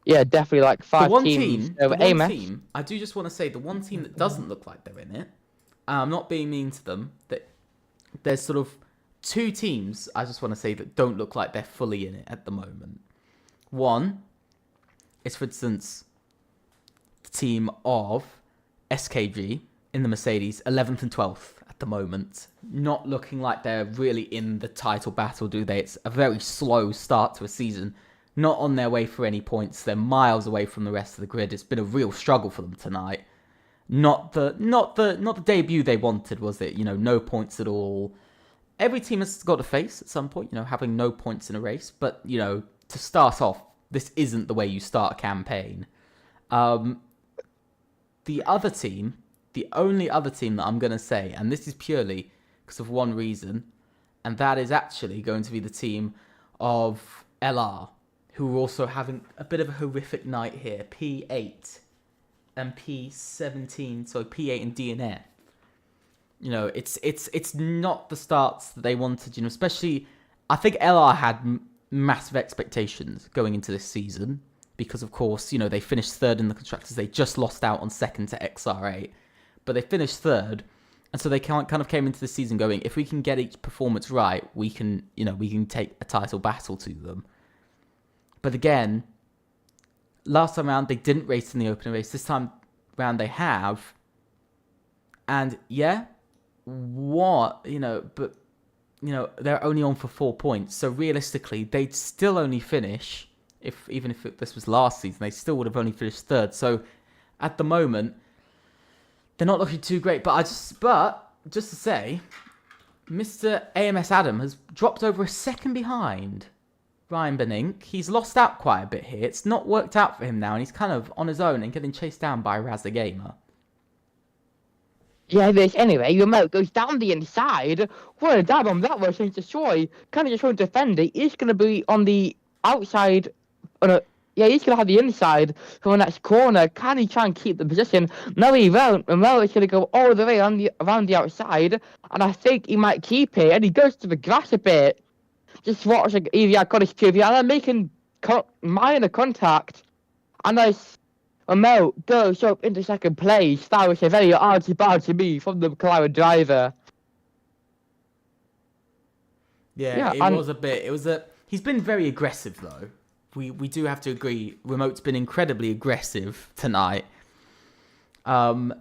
Yeah, definitely like The 5 one teams. team, So the one AMS. team, I do just want to say the one team that doesn't look like they're in it. I'm not being mean to them. That there's sort of two teams I just want to say that don't look like they're fully in it at the moment. One is, for instance, the team of SKG in the Mercedes, 11th and 12th at the moment. Not looking like they're really in the title battle, do they? It's a very slow start to a season. Not on their way for any points. They're miles away from the rest of the grid. It's been a real struggle for them tonight. Not the debut they wanted, was it? You know, no points at all. Every team has got to face at some point, you know, having no points in a race. But, you know, to start off, this isn't the way you start a campaign. The other team, the only other team that I'm going to say, and this is purely because of one reason, and that is actually going to be the team of LR, who are also having a bit of a horrific night here. P8 and P17, so P8 and DNF. You know, it's not the starts that they wanted, you know, especially, I think LR had massive expectations going into this season because, of course, you know, they finished third in the Constructors. They just lost out on second to XR8, but they finished third, and so they kind of came into the season going, if we can get each performance right, we can, you know, we can take a title battle to them. But again, last time around, they didn't race in the opening race. This time round, they have. And yeah, but, you know, they're only on for 4 points. So realistically, they'd still only finish, even if this was last season, they still would have only finished third. So at the moment, they're not looking too great. But just to say, Mr. AMS Adam has dropped over a second behind Ryan Benink. He's lost out quite a bit here. It's not worked out for him now, and he's kind of on his own and getting chased down by Razza Gamer. Yeah, this anyway, remote goes down the inside. What a dab on that was to destroy. Kind of just trying to defend it. He's going to be on the outside. Yeah, he's going to have the inside for the next corner. Can he try and keep the position? No, he won't. Remote is going to go all the way around the outside. And I think he might keep it. And he goes to the grass a bit. Just watching EVR got his QV. And they're making minor contact. And Remote goes up into second place. That was a very argy-bargy move from the McLaren driver. Yeah, it was a. He's been very aggressive though. We do have to agree. Remote's been incredibly aggressive tonight. I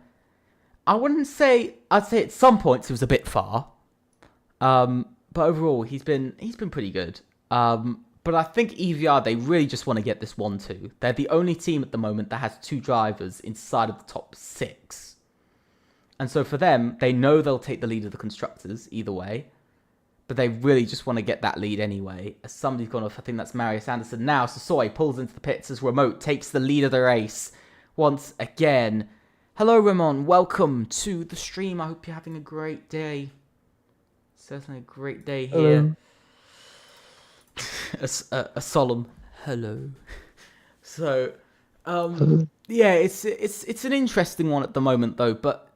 wouldn't say. I'd say at some points it was a bit far. But overall he's been pretty good. But I think EVR, they really just want to get this 1-2. They're the only team at the moment that has 2 drivers inside of the top 6. And so for them, they know they'll take the lead of the Constructors either way. But they really just want to get that lead anyway. As somebody's gone off, I think that's Marius Anderson. Now Sasoi pulls into the pits as Remote takes the lead of the race once again. Hello, Ramon. Welcome to the stream. I hope you're having a great day. Certainly a great day here. A solemn hello. So, yeah, it's an interesting one at the moment though. But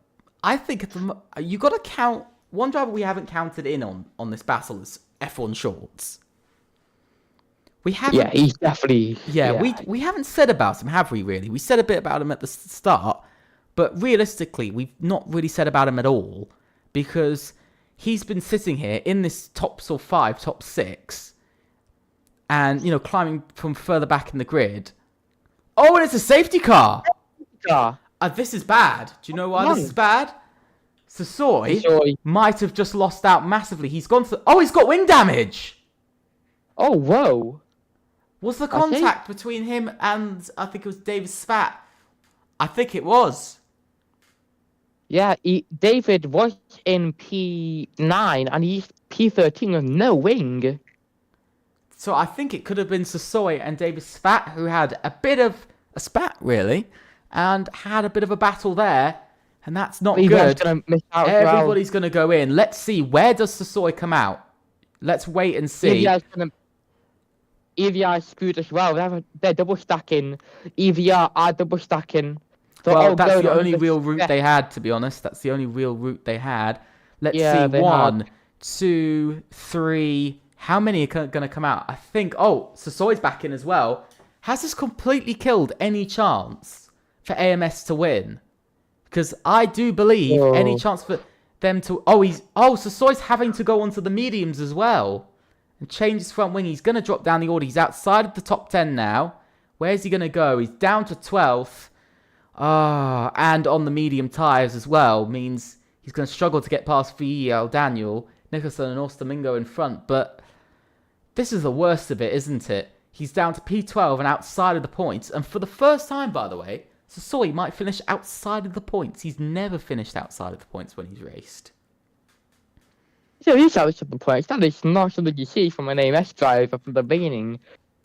I think you got to count one driver we haven't counted in on this battle is F1 Shorts. We haven't. Yeah, he's definitely. Yeah, we haven't said about him, have we? Really, we said a bit about him at the start, but realistically, we've not really said about him at all because he's been sitting here in this top 5, top 6. And, you know, climbing from further back in the grid. Oh, and it's a safety car. This is bad. Do you know why this is bad? Sasoi might have just lost out massively. He's gone to... Oh, he's got wing damage. Oh, whoa. Was the contact between him and, I think it was David Spat? I think it was. Yeah, David was in P9 and he's P13 with no wing. So I think it could have been Sasoi and David Spat who had a bit of a spat, really, and had a bit of a battle there, and that's not good. Gonna miss out Everybody's going to go in. Let's see, where does Sasoi come out? Let's wait and see. EVR is screwed as well. They're double stacking. EVR are double stacking. So well, that's the only real route they had, to be honest. That's the only real route they had. Let's see, 1, 2, 3... How many are going to come out? I think... Oh, Sasoi's back in as well. has this completely killed any chance for AMS to win? Because I do believe any chance for them to... so Soy's having to go onto the mediums as well and change his front wing. He's going to drop down the order. He's outside of the top 10 now. Where's he going to go? He's down to 12th. And on the medium tyres as well. Means he's going to struggle to get past VEL, Daniel, Nicholson and Ostermingo in front. But this is the worst of it, isn't it? He's down to P12 and outside of the points. And for the first time, by the way, Soy might finish outside of the points. He's never finished outside of the points when he's raced. So he's outside of the points. That is not something you see from an AMS driver from the beginning.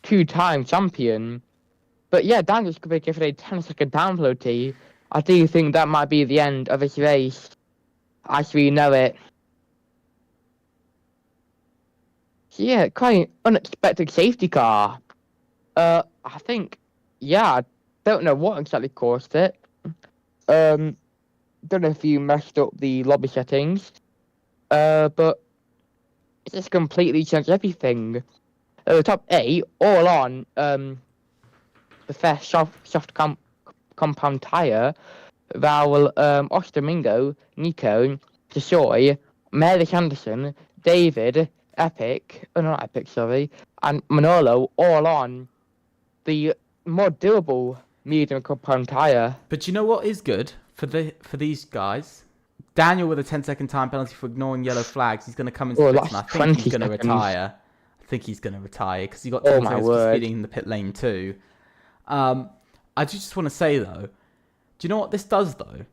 2-time champion. But yeah, Daniel's going to be given a 10-second down penalty. I do think that might be the end of his race, as we know it. So yeah, quite an unexpected safety car. I think, I don't know what exactly caused it. Don't know if you messed up the lobby settings. But it just completely changed everything. The top 8, all on the first soft compound tyre. Raul, Ostermingo, Nico, Tessoy, Mary Anderson, David, and Manolo all on the more durable medium compound tyre. But you know what is good for these guys? Daniel with a 10-second time penalty for ignoring yellow flags. He's going to come into the pits and I think he's going to retire. I think he's going to retire because he got 10 seconds for speeding in the pit lane too. I just want to say though, do you know what this does though?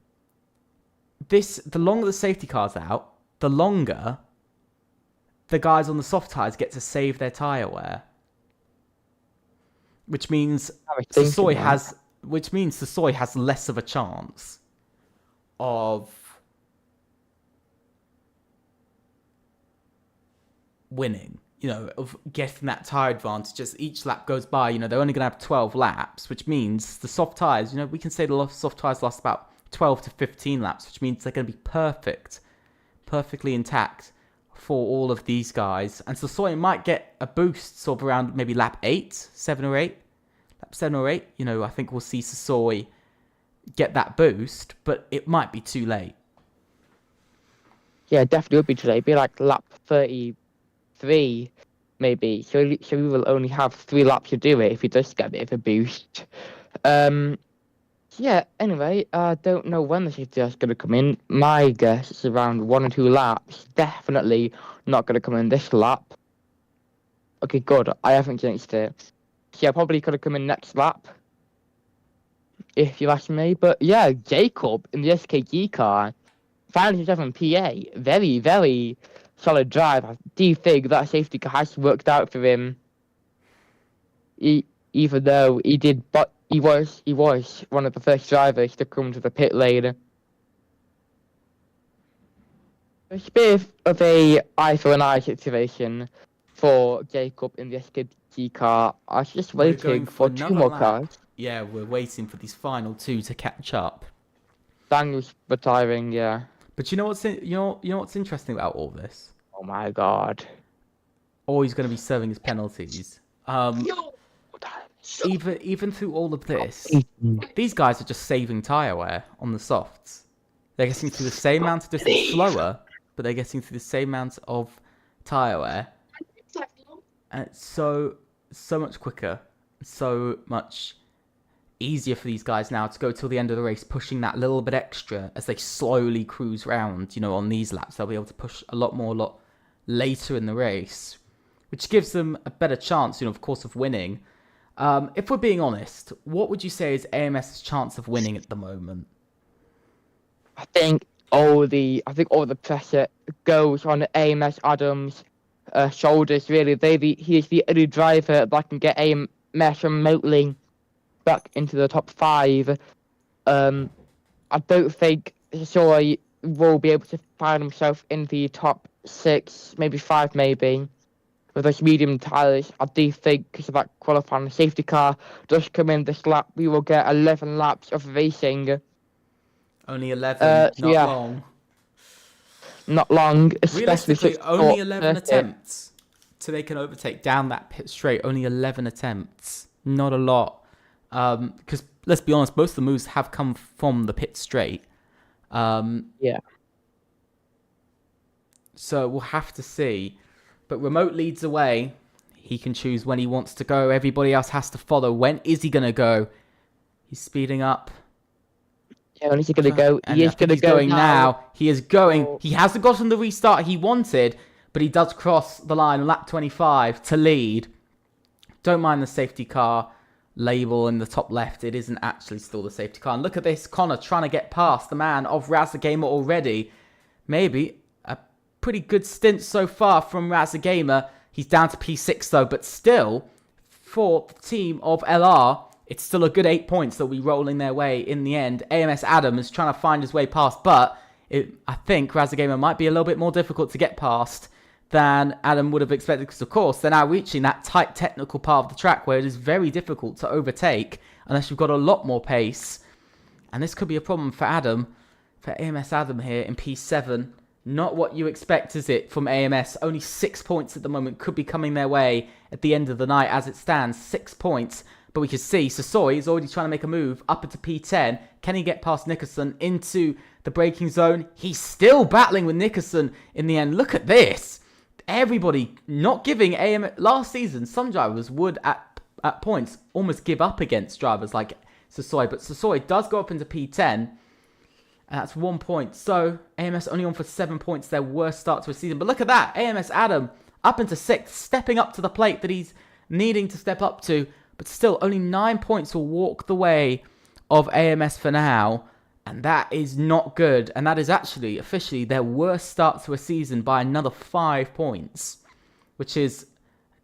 The longer the safety car's out, the longer the guys on the soft tyres get to save their tyre wear. Which means Soy has less of a chance of winning, of getting that tyre advantage as each lap goes by. They're only going to have 12 laps, which means the soft tyres, we can say the soft tyres last about 12 to 15 laps, which means they're going to be perfectly intact for all of these guys. And so Soy might get a boost sort of around maybe lap 7 or 8. I think we'll see Soy get that boost, but it might be too late. Yeah, definitely would be too late. It'd be like lap 33, maybe. So we will only have 3 laps to do it if he does get a bit of a boost. Anyway, I don't know when the safety is going to come in. My guess is around 1 or 2 laps. Definitely not going to come in this lap. Okay, good. I haven't jinxed it. Yeah, probably could have come in next lap, if you ask me. But yeah, Jacob in the SKG car, 507 PA, very, very solid drive. I do think that safety car has worked out for him. Even though he was one of the first drivers to come to the pit lane. It's a bit of a eye for an eye situation for Jacob in the SKG car. I was just waiting for 2 more cars. Yeah, we're waiting for these final 2 to catch up. Daniel's retiring, yeah. But you know what's interesting about all this? Oh my god. Or he's going to be serving his penalties. Even through all of this, these guys are just saving tyre wear on the softs. They're getting through the same amount of distance slower, but they're getting through the same amount of tyre wear. And it's so much quicker, so much easier for these guys now to go till the end of the race, pushing that little bit extra as they slowly cruise round, on these laps. They'll be able to push a lot later in the race, which gives them a better chance, of course, of winning. If we're being honest, what would you say is AMS's chance of winning at the moment? I think all the pressure goes on AMS Adams' shoulders. Really, he is the only driver that can get AMS remotely back into the top 5. I don't think Soy will be able to find himself in the top 6, maybe 5, maybe. With those medium tyres, I do think because of that qualifying safety car does come in this lap, we will get 11 laps of racing. Only 11, long. Not long, especially realistically, only 11 attempts so they can overtake down that pit straight. Only 11 attempts, Not a lot. Because let's be honest, most of the moves have come from the pit straight. Yeah. So we'll have to see. But Remote leads away. He can choose when he wants to go. Everybody else has to follow. When is he going to go? He's speeding up. Yeah, when is he going to go? And He is going to he's go going now. He is going. Oh. He hasn't gotten the restart he wanted, but he does cross the line on lap 25 to lead. Don't mind the safety car label in the top left. It isn't actually still the safety car. And look at this. Connor trying to get past the man of Razagamer already. Maybe a pretty good stint so far from Razagamer. He's down to P6 though, but still, for the team of LR, it's still a good 8 points that will be rolling their way in the end. AMS Adam is trying to find his way past, but I think Razagamer might be a little bit more difficult to get past than Adam would have expected, because of course they're now reaching that tight technical part of the track where it is very difficult to overtake unless you've got a lot more pace. And this could be a problem for Adam, for AMS Adam here in P7. Not what you expect, is it, from AMS? Only 6 points at the moment, could be coming their way at the end of the night as it stands. 6 points. But we can see Sasoi is already trying to make a move up into P10. Can he get past Nickerson into the braking zone? He's still battling with Nickerson in the end. Look at this. Everybody not giving AMS. Last season, some drivers would at points almost give up against drivers like Sasoi. But Sasoi does go up into P10. And that's 1 point. So AMS only on for 7 points. Their worst start to a season. But look at that. AMS Adam up into 6th. Stepping up to the plate that he's needing to step up to. But still, only 9 points will walk the way of AMS for now. And that is not good. And that is actually, officially, their worst start to a season by another 5 points. Which is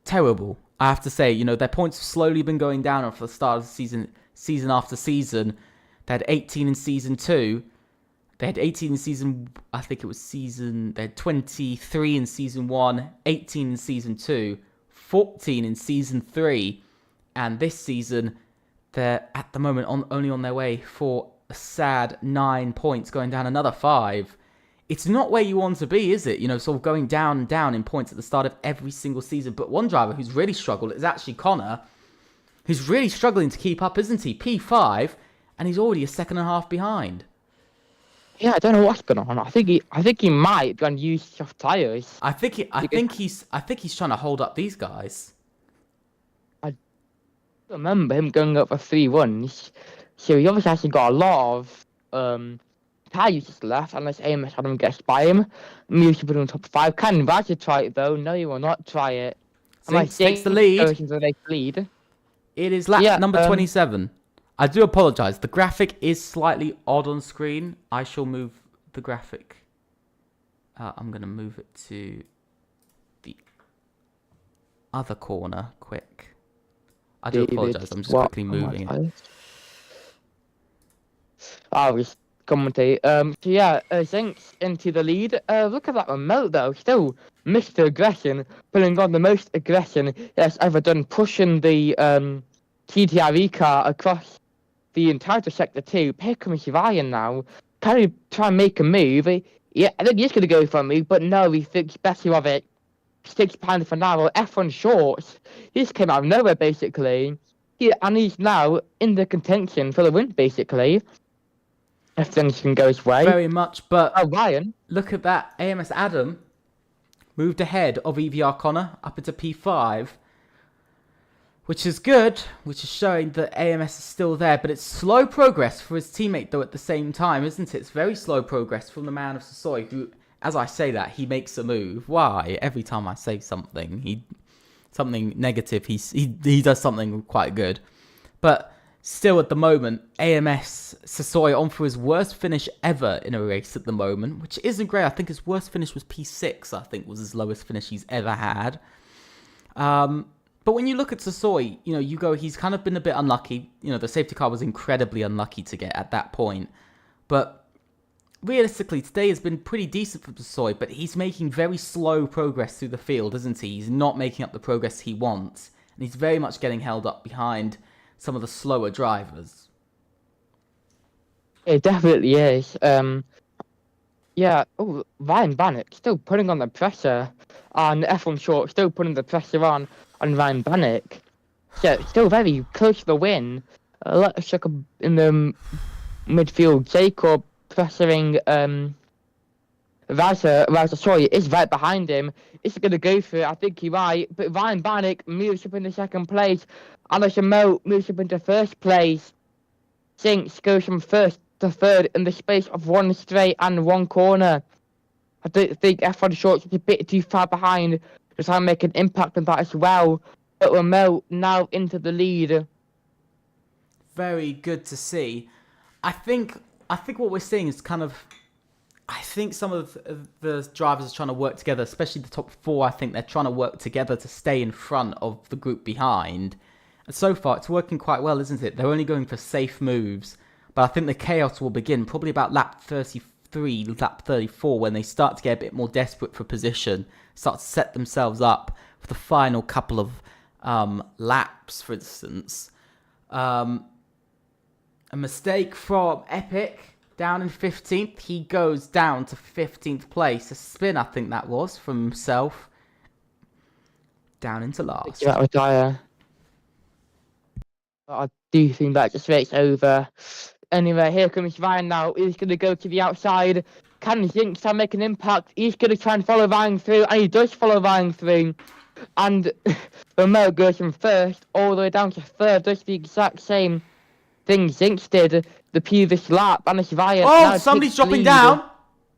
terrible, I have to say. You know, their points have slowly been going down for the start of the season, season after season. They had 18 in Season 2. They had 18 in Season... I think it was Season... They had 23 in Season 1. 18 in Season 2. 14 in Season 3. And this season, they're at the moment only on their way for a sad 9 points, going down another 5. It's not where you want to be, is it? You know, sort of going down and down in points at the start of every single season. But one driver who's really struggled is actually Connor, who's really struggling to keep up, isn't he? P5, and he's already a second and a half behind. Yeah, I don't know what's going on. I think he might be on used soft tires. I think he's trying to hold up these guys. I remember him going up for 3-1, so he obviously hasn't got a lot of tire usage left unless AMS Adam gets by him. Maybe should put him in top 5. Can Roger try it though? No, he will not try it. Zinks takes the lead. Lead. It is lap number 27. I do apologise. The graphic is slightly odd on screen. I shall move the graphic. I'm going to move it to the other corner quick. I do apologise. I'm just quickly moving it. I'll just commentate. So yeah, Zinks into the lead. Look at that remote though. Still Mr. Aggression, putting on the most aggression that's ever done, pushing the TTRE car across the entire sector 2. Here comes Ryan now. Can he try and make a move? Yeah, I think he's going to go for a move, but no, he thinks better of it. Sticks behind for now. F1 shorts. He's came out of nowhere basically. And he's now in the contention for the win basically. If things can go his way. Very much, but Ryan. Look at that. AMS Adam moved ahead of EVR Connor up into P5. Which is good, which is showing that AMS is still there, but it's slow progress for his teammate though at the same time, isn't it? It's very slow progress from the man of Sasoi, who, as I say that, he makes a move. Why? Every time I say something, something negative, he does something quite good. But still at the moment, AMS Sasoi on for his worst finish ever in a race at the moment, which isn't great. I think his worst finish was P6, I think was his lowest finish he's ever had. But when you look at Sasoi, you know, you go, he's kind of been a bit unlucky. You know, the safety car was incredibly unlucky to get at that point. But realistically, today has been pretty decent for Sasoi, but he's making very slow progress through the field, isn't he? He's not making up the progress he wants. And he's very much getting held up behind some of the slower drivers. It definitely is. Yeah, Ryan Bannock still putting on the pressure on F1 Short, still putting the pressure on Ryan Bannock. So still very close to the win. Let's check in the midfield. Jacob pressuring Raza, sorry, is right behind him. Is going to go for it? I think he's right. But Ryan Bannock moves up into second place. Anderson Moe moves up into first place. Sinks goes from first to third in the space of one straight and one corner. I don't think F1 Shorts is a bit too far behind to try and make an impact on that as well. But Moe now into the lead. Very good to see. I think what we're seeing is kind of, I think some of the drivers are trying to work together, especially the top four. I think they're trying to work together to stay in front of the group behind. And so far, it's working quite well, isn't it? They're only going for safe moves. But I think the chaos will begin probably about lap 33, lap 34, when they start to get a bit more desperate for position, start to set themselves up for the final couple of laps, for instance. A mistake from Epic. Down in 15th, he goes down to 15th place. A spin, I think that was, from himself. Down into last. That retire. I do think that just makes over. Anyway, here comes Ryan now. He's going to go to the outside. Can Zinks make an impact? He's going to try and follow Ryan through, and he does follow Ryan through. And Romeo goes from first all the way down to third. Does the exact same thing Zinks did the previous lap, and it's Ryan. Oh, somebody's dropping down.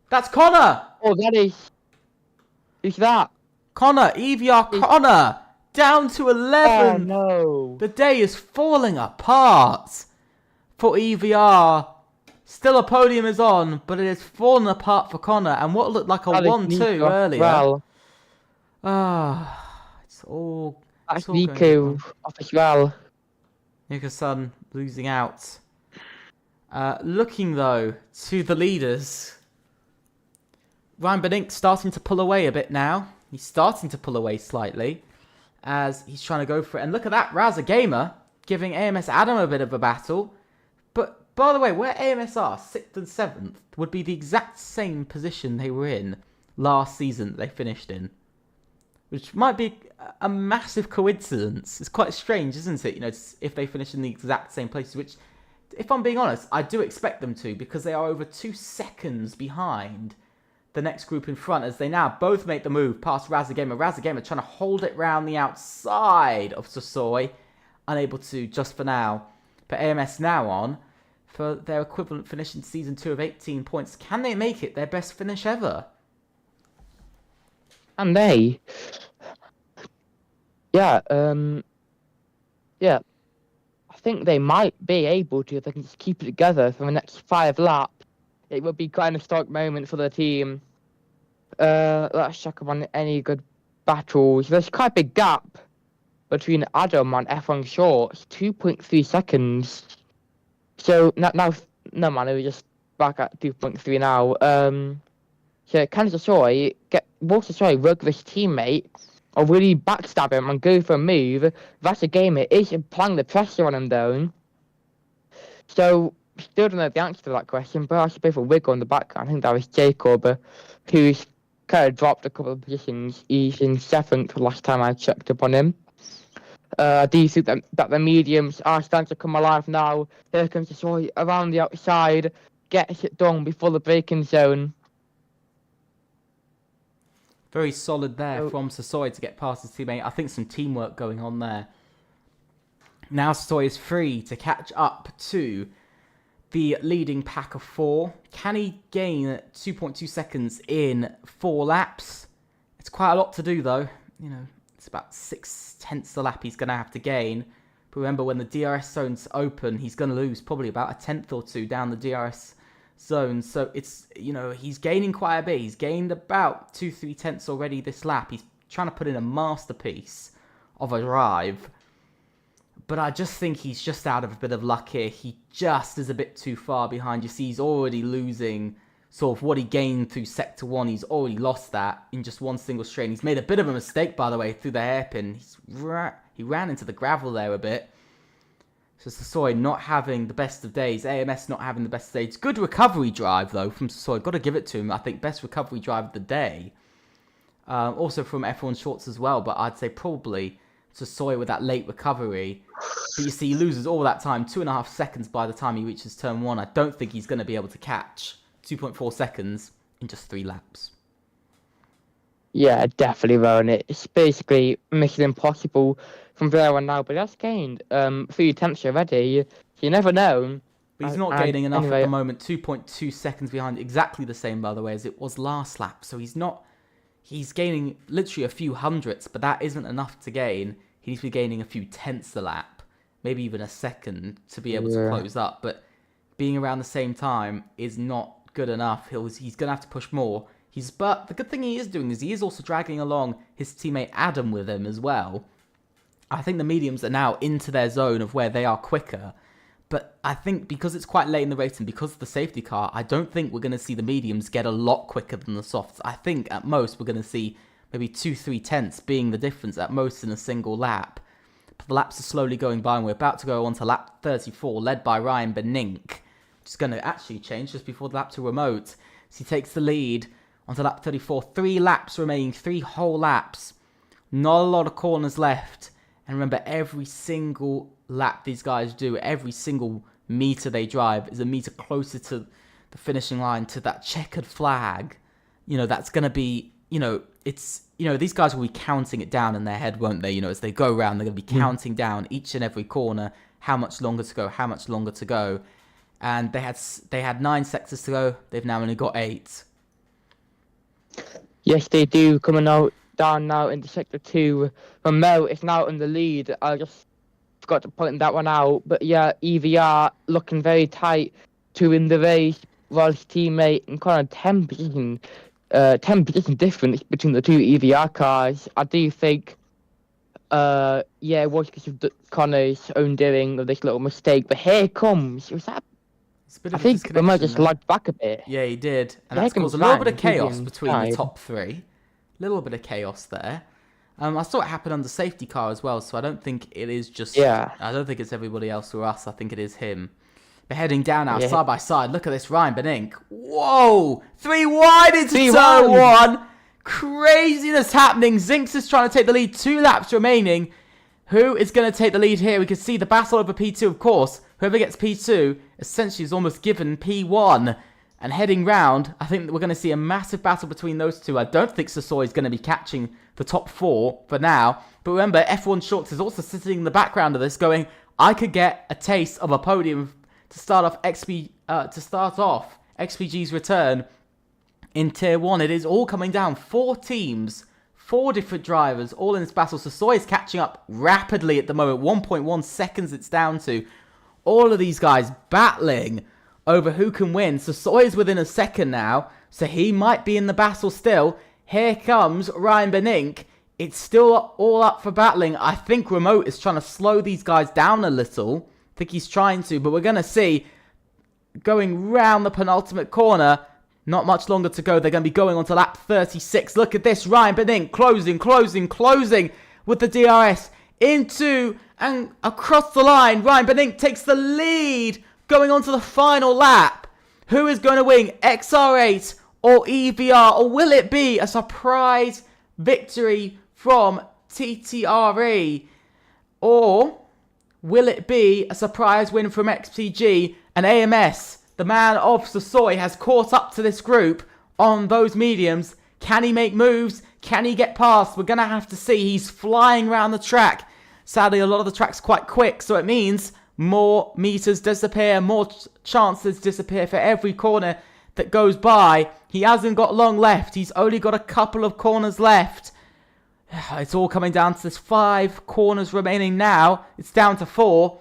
That's Connor. Oh, that is. Who's that? Connor, EVR Connor, down to 11. Oh, no. The day is falling apart for EVR. Still a podium is on, but it has fallen apart for Connor. And what looked like a 1-2 earlier. Well. It's all. That's Nico off as well. Nico-san losing out. Looking, though, to the leaders. Ryan Benink starting to pull away a bit now. He's starting to pull away slightly as he's trying to go for it. And look at that, Raza Gamer giving AMS Adam a bit of a battle. But, by the way, where AMS are, 6th and 7th, would be the exact same position they were in last season that they finished in. Which might be a massive coincidence. It's quite strange, isn't it? You know, if they finish in the exact same places, which, if I'm being honest, I do expect them to, because they are over 2 seconds behind the next group in front, as they now both make the move past Razagamer. Razagamer trying to hold it round the outside of Sosoi, unable to just for now. But AMS now on for their equivalent finish in Season 2 of 18 points. Can they make it their best finish ever? And they... Yeah, I think they might be able to if they can just keep it together for the next 5 laps. It would be quite an historic moment for the team. Let's check up on any good battles. There's quite a big gap between Adam and F1 Shorts, 2.3 seconds. So now, no man, we're just back at 2.3 now. So Kansas Soy rug this teammate, or really backstab him and go for a move. That's a game. It is applying the pressure on him though. So still don't know the answer to that question, but I should pay for Wiggle in the background. I think that was Jacob, who's kind of dropped a couple of positions. He's in 7th last time I checked up on him. Do you think that the mediums are starting to come alive now? Here comes the Soy around the outside, gets it done before the braking zone. Very solid there from Sasoi to get past his teammate. I think some teamwork going on there. Now Sasoi is free to catch up to the leading pack of 4. Can he gain 2.2 seconds in 4 laps? It's quite a lot to do though. You know, it's about 6/10 a lap he's going to have to gain. But remember, when the DRS zones open, he's going to lose probably about a 10th or 2 down the DRS zone. So it's, you know, he's gaining quite a bit. He's gained about 2-3 tenths already this lap. He's trying to put in a masterpiece of a drive. But I just think he's just out of a bit of luck here. He just is a bit too far behind. You see, he's already losing sort of what he gained through Sector 1. He's already lost that in just one single straight. He's made a bit of a mistake, by the way, through the hairpin. He ran into the gravel there a bit. So Sasoi not having the best of days. AMS not having the best of days. Good recovery drive, though, from Sasoi. Got to give it to him. I think best recovery drive of the day. Also from F1 Shorts as well. But I'd say probably Sasoi with that late recovery. But you see, he loses all that time, 2.5 seconds by the time he reaches turn 1. I don't think he's going to be able to catch 2.4 seconds in just 3 laps. Yeah, definitely ruin it. It's basically mission impossible from there on now. But that's gained 3 attempts already. You never know. But he's not gaining enough anyway, at the moment. 2.2 seconds behind, exactly the same, by the way, as it was last lap. So he's not... He's gaining literally a few hundredths, but that isn't enough to gain. He needs to be gaining a few tenths a lap, maybe even a second to be able to close up. But being around the same time is not good enough. He's going to have to push more. But the good thing he is doing is he is also dragging along his teammate Adam with him as well. I think the mediums are now into their zone of where they are quicker. But I think because it's quite late in the race and because of the safety car, I don't think we're going to see the mediums get a lot quicker than the softs. I think at most we're going to see maybe 2-3 tenths being the difference at most in a single lap. But the laps are slowly going by and we're about to go on to lap 34, led by Ryan Benink, which is going to actually change just before the lap to remote. So he takes the lead onto lap 34. 3 laps remaining, 3 whole laps. Not a lot of corners left. And remember, every single lap these guys do, every single meter they drive is a meter closer to the finishing line, to that checkered flag. You know, that's going to be, these guys will be counting it down in their head, won't they? You know, as they go around, they're going to be counting down each and every corner, how much longer to go, how much longer to go. And they had 9 sectors to go. They've now only got 8. Yes, they do. Coming out down now into sector 2. Romeo is now in the lead. I just forgot to point that one out. But yeah, EVR looking very tight to win the race, while his teammate in kind of 10 position difference between the 2 EVR cars. I do think, it was because of Connor's own doing of this little mistake. But here comes, I think Romeo just lagged back a bit. Yeah, he did. And that's caused a little bit of chaos between the top 3. A little bit of chaos there. I saw it happen under safety car as well, so I don't think it is just... Yeah. I don't think it's everybody else or us. I think it is him. They're heading down now, side by side. Look at this, Ryan Benink. Whoa! 3 wide into turn 1. Craziness happening. Zinks is trying to take the lead. 2 laps remaining. Who is going to take the lead here? We can see the battle over P2, of course. Whoever gets P2 essentially is almost given P1. And heading round, I think we're going to see a massive battle between those 2. I don't think Sasoi is going to be catching the top 4 for now. But remember, F1 Shorts is also sitting in the background of this going, I could get a taste of a podium to start off XPG's return in Tier 1. It is all coming down. 4 teams, 4 different drivers, all in this battle. Sasoi is catching up rapidly at the moment. 1.1 seconds it's down to. All of these guys battling over who can win. Sasoi is within a second now, so he might be in the battle still. Here comes Ryan Benink. It's still all up for battling. I think Remote is trying to slow these guys down a little. I think he's trying to, but we're going to see. Going round the penultimate corner, not much longer to go. They're going to be going on to lap 36. Look at this, Ryan Benink closing with the DRS into and across the line. Ryan Benink takes the lead. Going on to the final lap. Who is going to win? XR8 or EVR? Or will it be a surprise victory from TTRE? Or will it be a surprise win from XPG? And AMS, the man of Sasoi, has caught up to this group on those mediums. Can he make moves? Can he get past? We're going to have to see. He's flying around the track. Sadly, a lot of the track's quite quick, so it means more meters disappear, more chances disappear for every corner that goes by. He hasn't got long left. He's only got a couple of corners left. It's all coming down to this 5 corners remaining now. It's down to 4.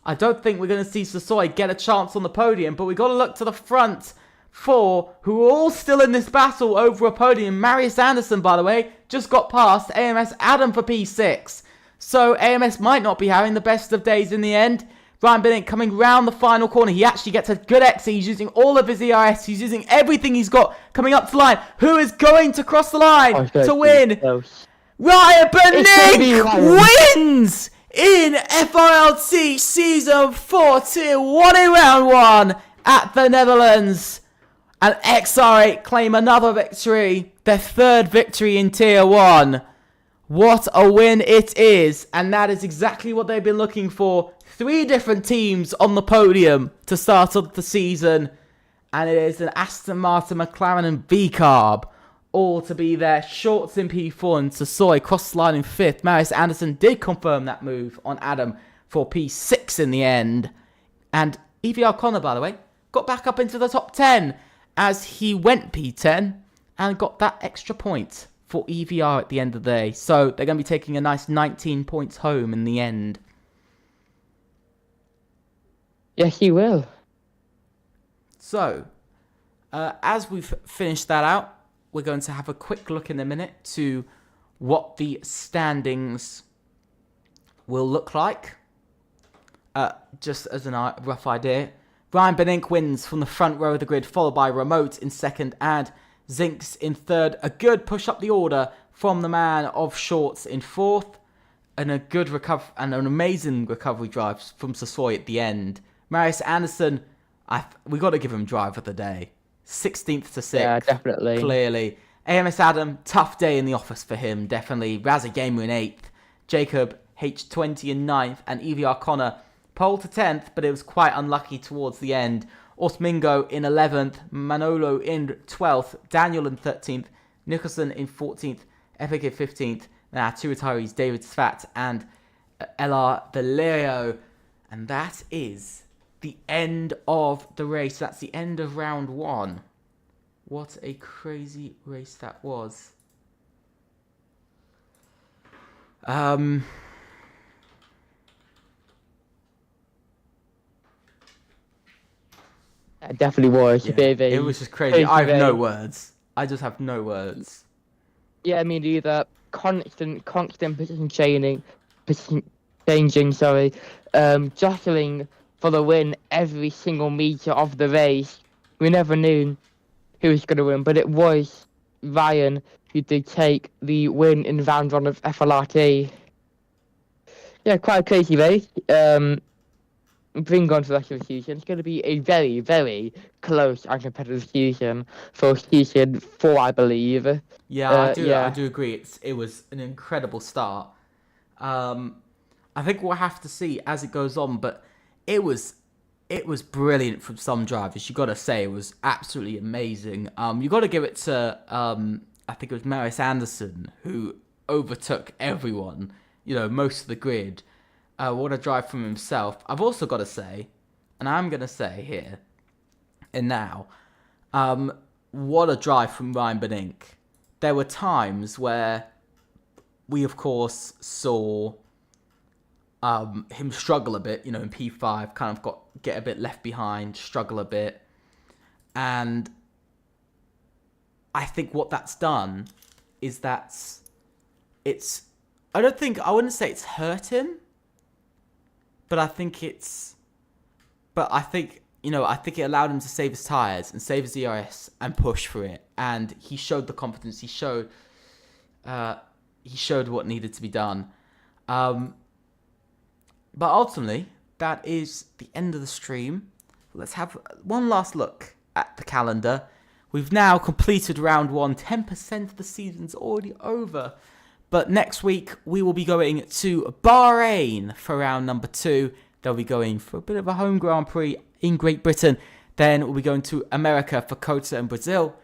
I don't think we're going to see Sasoi get a chance on the podium, but we've got to look to the front 4, who are all still in this battle over a podium. Marius Anderson, by the way, just got past AMS Adam for P6. So AMS might not be having the best of days in the end. Ryan Benink coming round the final corner. He actually gets a good exit. He's using all of his ERS. He's using everything he's got coming up to the line. Who is going to cross the line to win? Ryan Benink wins in FRLT Season 4 Tier 1 in Round 1 at the Netherlands. And XR8 claim another victory. Their 3rd victory in Tier 1. What a win it is, and that is exactly what they've been looking for. 3 different teams on the podium to start off the season, and it is an Aston Martin, McLaren and V-Carb, all to be there. Shorts in P4 and Sassoy cross the line in 5th. Marius Anderson did confirm that move on Adam for P6 in the end. And EVR Connor, by the way, got back up into the top 10 as he went P10 and got that extra point for EVR at the end of the day. So they're going to be taking a nice 19 points home in the end. Yes, he will. So, as we've finished that out, we're going to have a quick look in a minute to what the standings will look like. Just as a rough idea. Ryan Benink wins from the front row of the grid, followed by Remote in 2nd and Zinks in 3rd. A good push up the order from the man of Shorts in 4th. And a good and an amazing recovery drive from Sassoy at the end. Marius Anderson, we got to give him drive of the day. 16th to 6th. Yeah, definitely. Clearly. AMS Adam, tough day in the office for him, definitely. Razza Gamer in 8th. Jacob, H20 in 9th. And EVR Connor, pole to 10th, but it was quite unlucky towards the end. Osmingo in 11th. Manolo in 12th. Daniel in 13th. Nicholson in 14th. Epic in 15th. And our 2 retirees, David Svat and LR Valerio. And that is the end of the race. That's the end of round 1. What a crazy race that was. It definitely was. Yeah, Baby. it was just crazy. I have no words. I just have no words. Yeah, I mean, either constant position changing, jostling for the win every single meter of the race. We never knew who was going to win, but it was Ryan who did take the win in round 1 of FRLT. Yeah, quite a crazy race. Bring on to the rest of the season. It's going to be a very, very close and competitive season for season 4, I believe. Yeah, I do agree. It was an incredible start. I think we'll have to see as it goes on, but it was brilliant from some drivers. You got to say it was absolutely amazing. You got to give it to I think it was Marius Anderson who overtook everyone. Most of the grid. What a drive from himself. I've also got to say, and I'm going to say here and now, what a drive from Ryan Benink. There were times where we, of course, saw him struggle a bit, in P5, kind of get a bit left behind, struggle a bit. And I think what that's done is I wouldn't say it's hurt him, but I think it allowed him to save his tyres and save his ERS and push for it. And he showed the confidence. He showed what needed to be done. But ultimately, that is the end of the stream. Let's have one last look at the calendar. We've now completed round 1. 10% of the season's already over. But next week, we will be going to Bahrain for round number 2. They'll be going for a bit of a home Grand Prix in Great Britain. Then we'll be going to America for COTA and Brazil.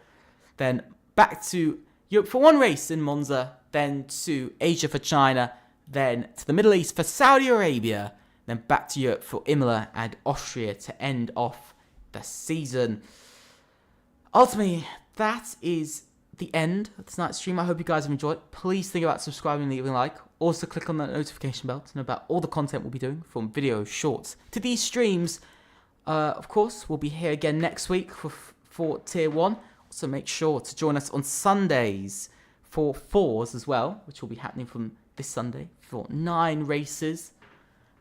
Then back to Europe for 1 race in Monza. Then to Asia for China. Then to the Middle East for Saudi Arabia. Then back to Europe for Imola and Austria to end off the season. Ultimately, that is the end of tonight's stream. I hope you guys have enjoyed. Please think about subscribing and leaving a like. Also click on that notification bell to know about all the content we'll be doing, from videos, shorts to these streams. Of course, we'll be here again next week for Tier 1. Also make sure to join us on Sundays for 4s as well, which will be happening from this Sunday for 9 races.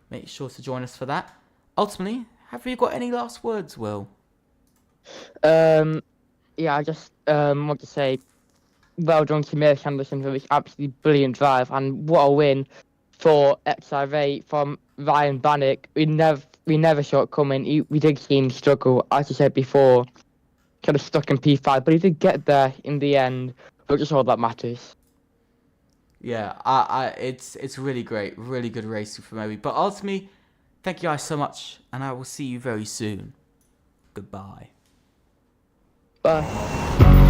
Make sure to join us for that. Ultimately, have you got any last words, Will? Yeah, I just want to say well done to Marius Anderson for this absolutely brilliant drive, and what a win for XRA from Ryan Bannock. We never saw it coming. We did see him struggle, as I said before, kind of stuck in P5, but he did get there in the end, which is all that matters. Yeah, it's really great, really good racing from Obi. But ultimately, thank you guys so much, and I will see you very soon. Goodbye. Bye.